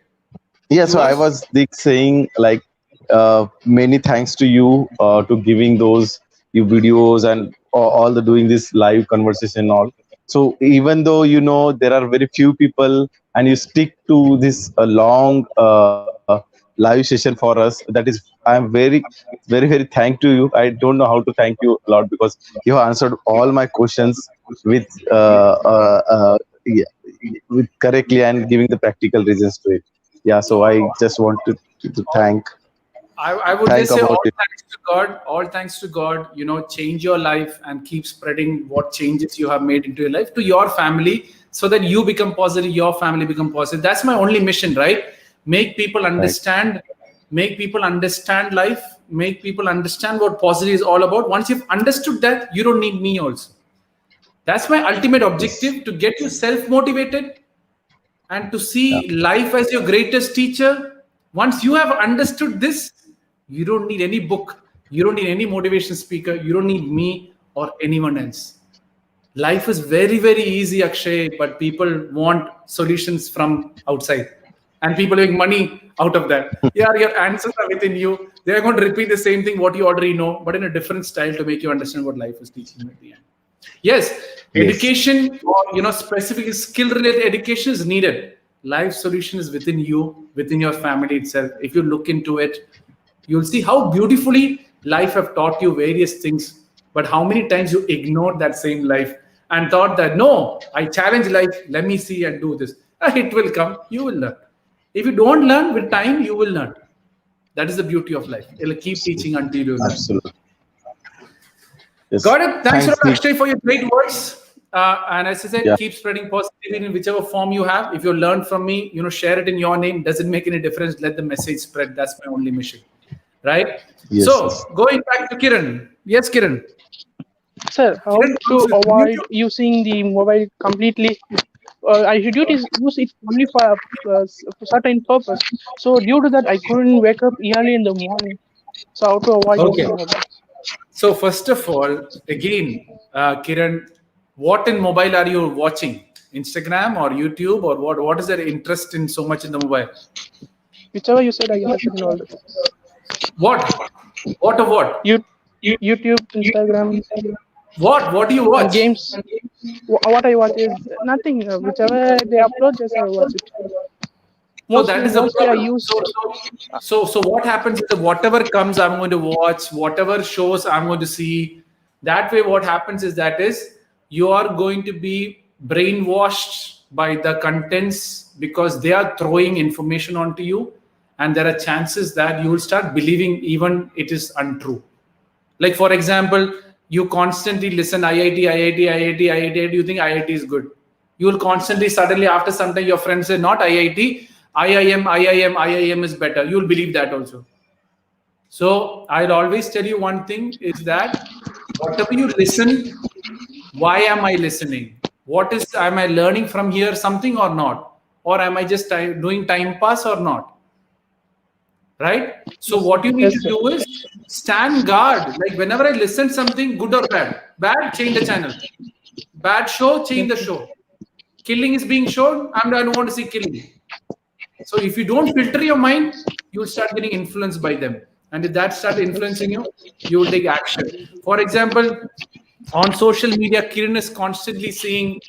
H: Yeah, so I was Dick saying like many thanks to you to giving those you videos and all the doing this live conversation and all. So even though there are very few people and you stick to this long live session for us, that is I'm very thank to you. I don't know how to thank you a lot because you have answered all my questions with with correctly and giving the practical reasons to it. Yeah, so I just want to thank.
A: I would
H: Think
A: just say
H: about
A: all
H: it.
A: thanks to God, all thanks to God, change your life and keep spreading what changes you have made into your life to your family so that you become positive, your family become positive. That's my only mission, right? Make people understand, make people understand life, make people understand what positive is all about. Once you've understood that, you don't need me also. That's my ultimate objective, to get you self-motivated and to see life as your greatest teacher. Once you have understood this, you don't need any book, you don't need any motivation speaker, you don't need me or anyone else. Life is very, very easy, Akshay, but people want solutions from outside. And people make money out of that. Yeah, your answers are within you. They're going to repeat the same thing, what you already know, but in a different style to make you understand what life is teaching you at the end. Yes,
H: Yes.
A: education or specific skill related education is needed. Life solution is within you, within your family itself. If you look into it, you'll see how beautifully life have taught you various things, but how many times you ignored that same life and thought that, no, I challenge life, let me see and do this. It will come, you will learn. If you don't learn, with time you will learn. That is the beauty of life. It'll keep teaching until you learn.
H: Absolutely. Yes.
A: Got it. Thanks a lot,
H: Deek.
A: Akshay, for your great words. And as I said,
H: Yeah.
A: keep spreading positivity in whichever form you have. If you learn from me, share it in your name. Doesn't make any difference. Let the message spread. That's my only mission. Right?
H: Yes,
A: So,
H: yes.
A: going back to Kiran. Yes, Kiran.
D: Sir, how
A: Kiran,
D: to avoid using the mobile completely? I should use it only for a certain purpose. So due to that, I couldn't wake up early in the morning. So how to avoid
A: Okay.
D: using mobile?
A: So, first of all, again, Kiran, what in mobile are you watching? Instagram or YouTube or what? What is their interest in so much in the mobile?
D: Whichever you said, I interested in all this.
A: What? What of what?
D: YouTube, Instagram,
A: What do you watch?
D: and games. What I watch is nothing. Whichever they upload, just I watch it.
A: So that is a
D: Mostly I
A: problem.
D: use.
A: So what happens is that whatever comes, I'm going to watch. Whatever shows, I'm going to see. That way, what happens is you are going to be brainwashed by the contents because they are throwing information onto you, and there are chances that you will start believing even it is untrue. Like for example, you constantly listen IIT, IIT, IIT, IIT. You think IIT is good. You will constantly, suddenly after some time, your friends say not IIT, IIM, IIM, IIM is better. You will believe that also. So I'll always tell you one thing is that whatever you listen, why am I listening? Am I learning from here something or not? Or am I just doing time pass or not? Right? So what you need to do is stand guard. Like whenever I listen something, good or bad, change the channel. Bad show, change the show. Killing is being shown, I don't want to see killing. So if you don't filter your mind, you will start getting influenced by them. And if that starts influencing you, you will take action. For example, on social media, Kiran is constantly seeing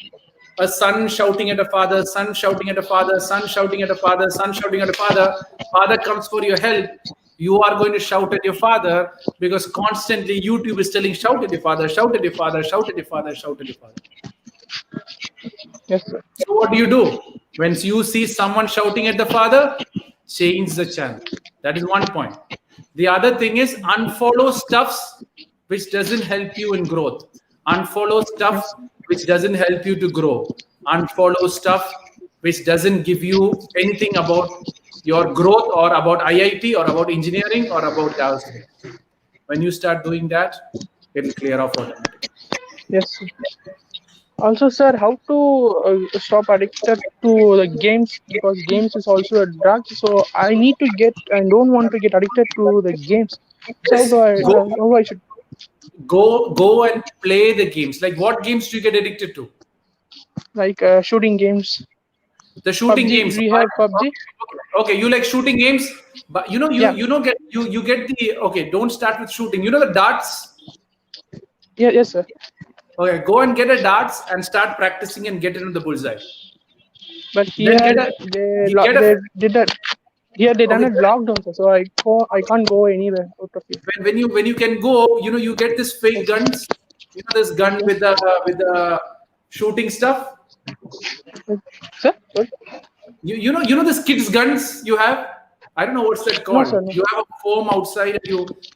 A: a son shouting at a father, son shouting at a father, son shouting at a father, son shouting at a father. Father comes for your help. You are going to shout at your father because constantly YouTube is telling, shout at your father, shout at your father, shout at your father, shout at your father.
D: Yes, sir.
A: So what do? When you see someone shouting at the father, change the channel. That is one point. The other thing is unfollow stuffs which doesn't help you in growth. Unfollow stuff which doesn't help you to grow. Unfollow stuff which doesn't give you anything about your growth or about IIT or about engineering or about dowsing. When you start doing that, it'll clear off automatically.
D: Yes, sir. Also, sir, how to stop addicted to the games, because games is also a drug. So I need to don't want to get addicted to the games. So
A: Yes,
D: how I should
A: go and play the games. Like what games do you get addicted to?
D: like shooting games.
A: The shooting
D: PUBG,
A: games.
D: we have PUBG.
A: Okay, you like shooting games, but you
D: Yeah.
A: get the okay. Don't start with shooting. You know the darts.
D: Yeah, yes, sir.
A: Okay, go and get a darts and start practicing and get into the bullseye.
D: But here
A: Then
D: they did that. Here they done a lockdown, sir, so I can't go anywhere out of here.
A: when you can go, you get this fake guns. You know this gun with the shooting stuff.
D: Sir, sorry?
A: You know this kids guns you have. I don't know what's that
D: No,
A: called.
D: sir. No,
A: You have a foam outside and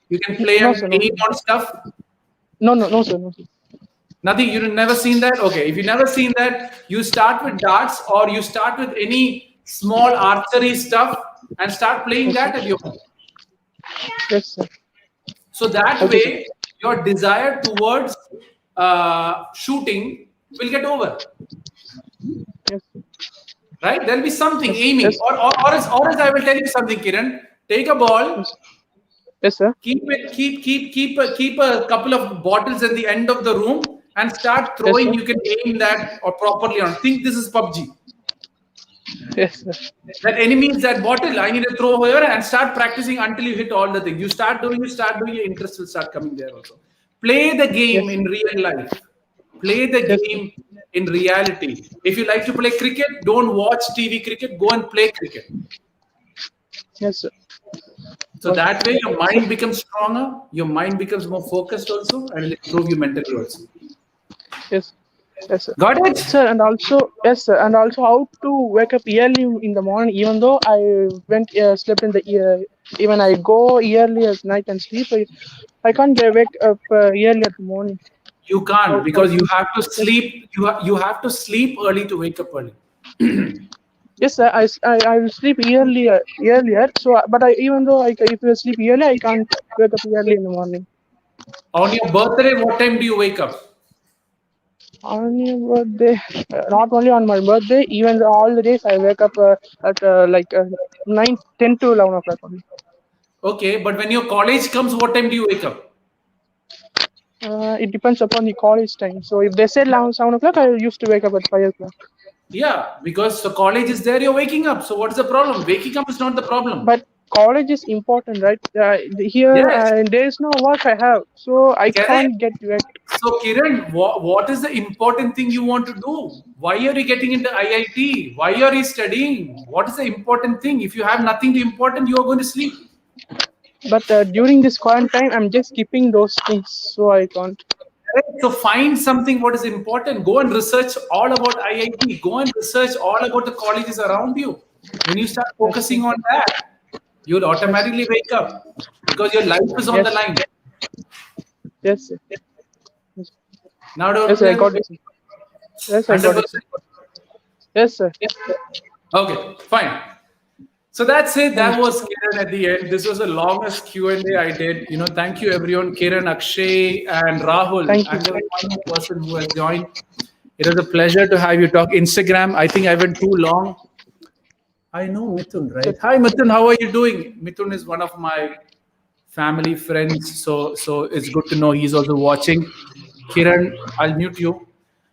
A: you can play
D: no
A: and
D: sir. No,
A: aim
D: sir.
A: on stuff.
D: No, sir. No, sir.
A: Nothing. You've never seen that? Okay. If you've never seen that, you start with darts or you start with any small archery stuff and start playing
D: Yes,
A: that
D: sir.
A: at your home.
D: Yes, sir.
A: So that
D: Okay, sir.
A: way, your desire towards shooting will get over.
D: Yes, sir.
A: Right? There'll be something
D: Yes,
A: aiming.
D: yes,
A: Or as I will tell you something, Kiran. Take a ball,
D: yes, yes, sir.
A: keep a couple of bottles at the end of the room and start
D: Yes,
A: throwing.
D: sir.
A: You can aim that or properly on. Think this is PUBG.
D: Yes, sir.
A: That enemy is that bottle. I need to throw over and start practicing until you hit all the things. You start doing, your interest will start coming there also. Play the game
D: Yes,
A: in real life. Play the
D: yes, sir.
A: game in reality. If you like to play cricket, don't watch TV cricket. Go and play cricket.
D: Yes, sir.
A: So
D: Okay.
A: that way your
D: So,
A: mind becomes stronger, your mind becomes more focused also, and it'll improve you mentally also.
D: yes, yes, sir.
A: Got it?
D: Sir, and also, yes, sir, and also how to wake up early in the morning, even though I went slept in the even I go early at night and sleep, I can't wake up early at the morning.
A: You can't,
D: How
A: because you
D: to,
A: have to
D: yes,
A: sleep. You have to sleep early to wake up early.
D: yes, sir, I will sleep earlier. So, but even though if I sleep early, I can't wake up early in the morning.
A: On your birthday, what time do you wake up?
D: On your birthday, not only on my birthday, even all the days I wake up at 9, 10 to 11 o'clock only.
A: Okay, but when your college comes, what time do you wake up?
D: It depends upon the college time. So if they said 7 o'clock, I used to wake up at 5 o'clock.
A: Yeah, because the college is there, you're waking up. So what's the problem? Waking up is not the problem.
D: But college is important, right? Here,
A: Yes,
D: there is no work I have, so I
A: correct.
D: can't get wet.
A: So Kiran, what is the important thing you want to do? Why are you getting into IIT? Why are you studying? What is the important thing? If you have nothing to important, you are going to sleep.
D: But during this quarantine, I'm just skipping those things, so I can't.
A: Correct. So find something what is important. Go and research all about IIT. Go and research all about the colleges around you. When you start focusing on that, you'll automatically wake up because your life is on the
D: Yes,
A: line.
D: yes, sir.
A: Now don't
D: Yes, I got it. Yes, I got it.
A: 100%.
D: Yes, sir.
A: Okay, fine. So that's it. That was Kiran at the end. This was the longest Q&A I did. Thank you everyone, Kiran, Akshay, and Rahul,
D: Thank you.
A: and every one person who has joined. It was a pleasure to have you talk. Instagram, I think I went too long. I know Mithun, right? Hi Mithun, how are you doing? Mithun is one of my family friends, so it's good to know he's also watching. Kiran, I'll mute you.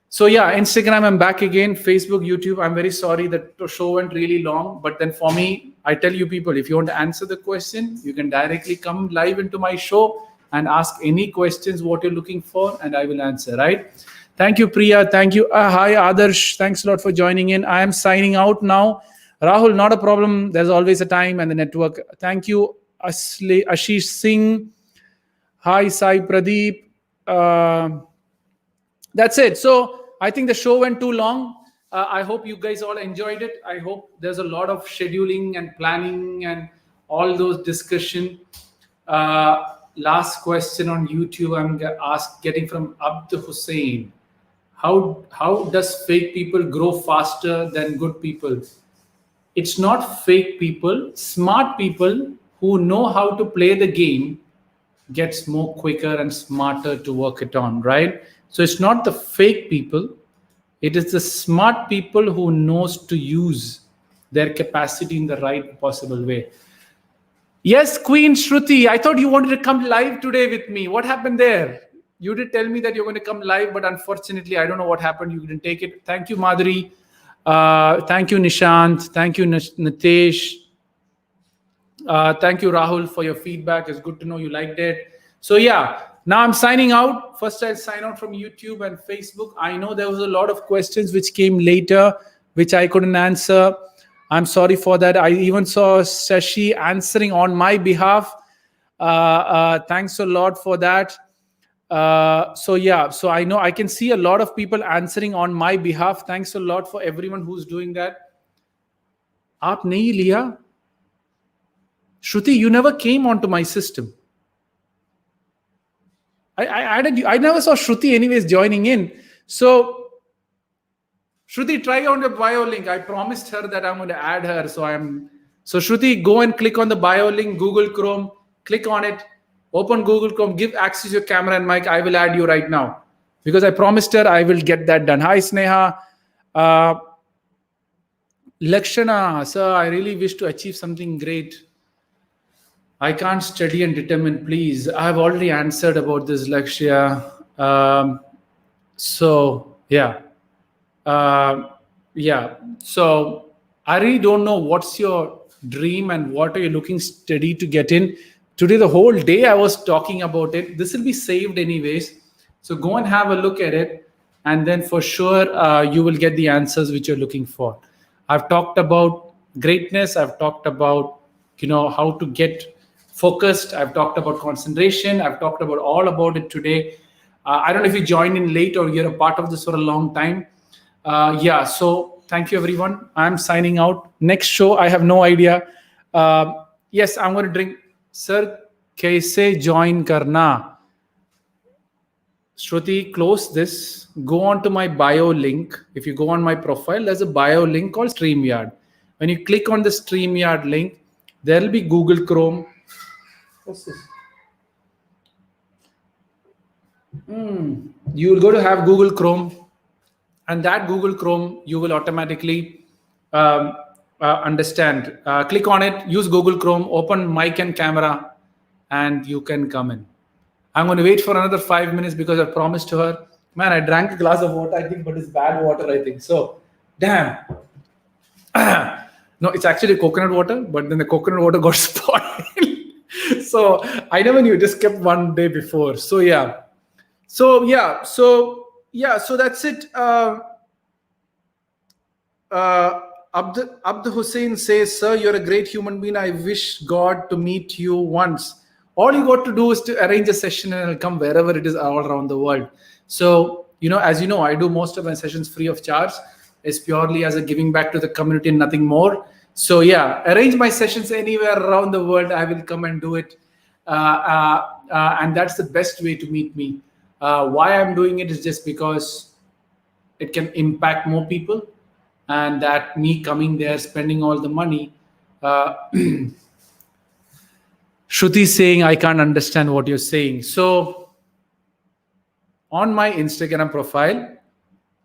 A: So yeah, Instagram, I'm back again. Facebook, YouTube, I'm very sorry that the show went really long. But then for me, I tell you people, if you want to answer the question, you can directly come live into my show and ask any questions what you're looking for, and I will answer, right? Thank you, Priya. Thank you. Hi, Adarsh. Thanks a lot for joining in. I am signing out now. Rahul, not a problem. There's always a time and the network. Thank you, Ashish Singh. Hi, Sai Pradeep. That's it. So I think the show went too long. I hope you guys all enjoyed it. I hope there's a lot of scheduling and planning and all those discussion. Last question on YouTube I'm getting from Abd Hussein. How does fake people grow faster than good people? It's not fake people. Smart people who know how to play the game gets more quicker and smarter to work it on, right? So it's not the fake people, it is the smart people who knows to use their capacity in the right possible way. Yes, Queen Shruti, I thought you wanted to come live today with me. What happened there? You did tell me that you're going to come live, but unfortunately, I don't know what happened. You didn't take it. Thank you, Madhuri. Thank you, Nishant. Thank you, Nitesh. Thank you, Rahul, for your feedback. It's good to know you liked it. So yeah, now I'm signing out. First, I'll sign out from YouTube and Facebook. I know there was a lot of questions which came later, which I couldn't answer. I'm sorry for that. I even saw Shashi answering on my behalf. Thanks a lot for that. So yeah, so I know I can see a lot of people answering on my behalf. Thanks a lot for everyone who's doing that. Aap nahi liya? Shruti, you never came onto my system. I added you. I never saw Shruti anyways joining in. So Shruti, try on the bio link. I promised her that I'm going to add her. So Shruti, go and click on the bio link, Google Chrome, click on it, open Google Chrome, give access to your camera and mic. I will add you right now because I promised her I will get that done. Hi, Sneha. Lakshana, sir, I really wish to achieve something great. I can't study and determine, please. I've already answered about this, Lakshya. So, yeah. So I really don't know what's your dream and what are you looking steady to get in. Today, the whole day I was talking about it. This will be saved anyways. So go and have a look at it. And then for sure, you will get the answers which you're looking for. I've talked about greatness. I've talked about, how to get focused. I've talked about concentration. I've talked about all about it today. I don't know if you joined in late or you're a part of this for a long time. So thank you, everyone. I'm signing out. Next show, I have no idea. Yes, I'm going to drink. Sir, kaise join karna? Shruti, close this. Go on to my bio link. If you go on my profile, there's a bio link called StreamYard. When you click on the StreamYard link, there will be Google Chrome. What's this? You will go to have Google Chrome, and that Google Chrome you will automatically understand. Click on it, use Google Chrome, open mic and camera, and you can come in. I'm going to wait for another 5 minutes because I promised to her. Man, I drank a glass of water, I think, but it's bad water, I think. So, damn. No, it's actually coconut water, but then the coconut water got spoiled. So I never knew. Just kept one day before. So that's it. Abd Hussein says, sir, you're a great human being. I wish God to meet you once. All you got to do is to arrange a session and I'll come wherever it is all around the world. So, as you know, I do most of my sessions free of charge. It's purely as a giving back to the community and nothing more. So arrange my sessions anywhere around the world. I will come and do it. And that's the best way to meet me. Why I'm doing it is just because it can impact more people, and that me coming there, spending all the money. Shruti saying, I can't understand what you're saying. So on my Instagram profile,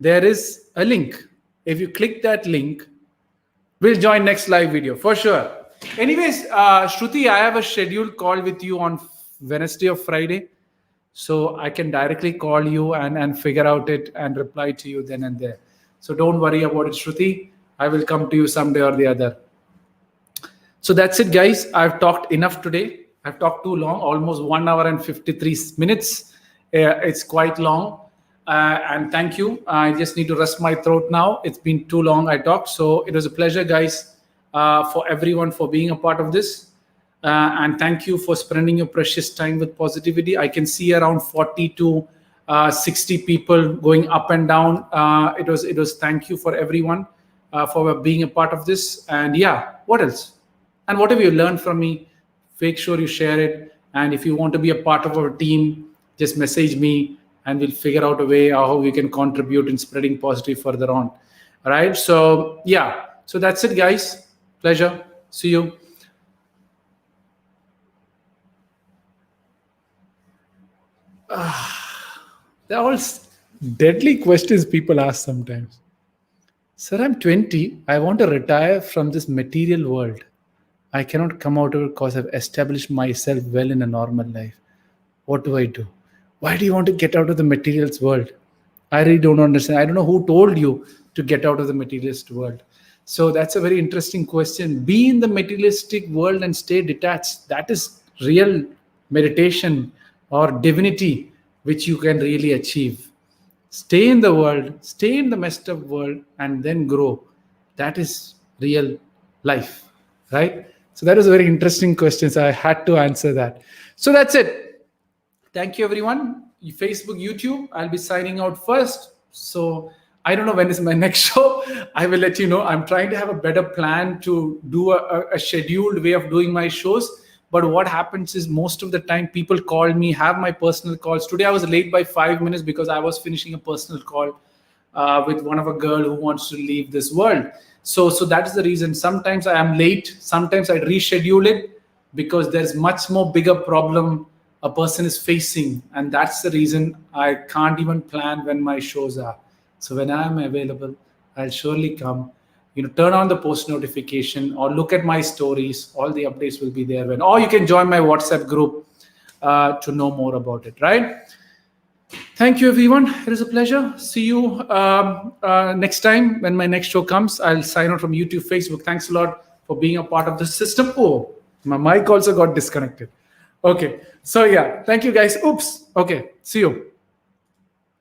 A: there is a link. If you click that link, we'll join next live video for sure. Anyways, Shruti, I have a scheduled call with you on Wednesday or Friday. So I can directly call you and figure out it and reply to you then and there. So don't worry about it, Shruti. I will come to you someday or the other. So that's it, guys. I've talked enough today. I've talked too long, almost 1 hour and 53 minutes. It's quite long. And thank you. I just need to rest my throat now. It's been too long I talked. So it was a pleasure, guys, for everyone for being a part of this. And thank you for spending your precious time with positivity. I can see around 40 to 60 people going up and down. It was thank you for everyone for being a part of this. And what else? And whatever you learned from me, make sure you share it. And if you want to be a part of our team, just message me and we'll figure out a way how we can contribute in spreading positive further on. All right. So so that's it, guys. Pleasure. See you. They're all deadly questions people ask sometimes. Sir, I'm 20. I want to retire from this material world. I cannot come out of it because I've established myself well in a normal life. What do I do? Why do you want to get out of the materialist world? I really don't understand. I don't know who told you to get out of the materialist world. So that's a very interesting question. Be in the materialistic world and stay detached. That is real meditation or divinity, which you can really achieve. Stay in the world, stay in the messed up world, and then grow. That is real life, right? So that was a very interesting question. So I had to answer that. So that's it. Thank you, everyone. Facebook, YouTube, I'll be signing out first. So I don't know when is my next show. I will let you know. I'm trying to have a better plan to do a scheduled way of doing my shows. But what happens is most of the time people call me, have my personal calls. Today I was late by 5 minutes because I was finishing a personal call with one of a girl who wants to leave this world. So that is the reason. Sometimes I am late. Sometimes I reschedule it because there's much more bigger problem a person is facing, and that's the reason I can't even plan when my shows are. So when I am available, I'll surely come. Turn on the post notification or look at my stories. All the updates will be there. Or you can join my WhatsApp group to know more about it. Right? Thank you, everyone. It is a pleasure. See you next time when my next show comes. I'll sign out from YouTube, Facebook. Thanks a lot for being a part of the system. Oh, my mic also got disconnected. Okay. So yeah, thank you guys. Oops. Okay. See you.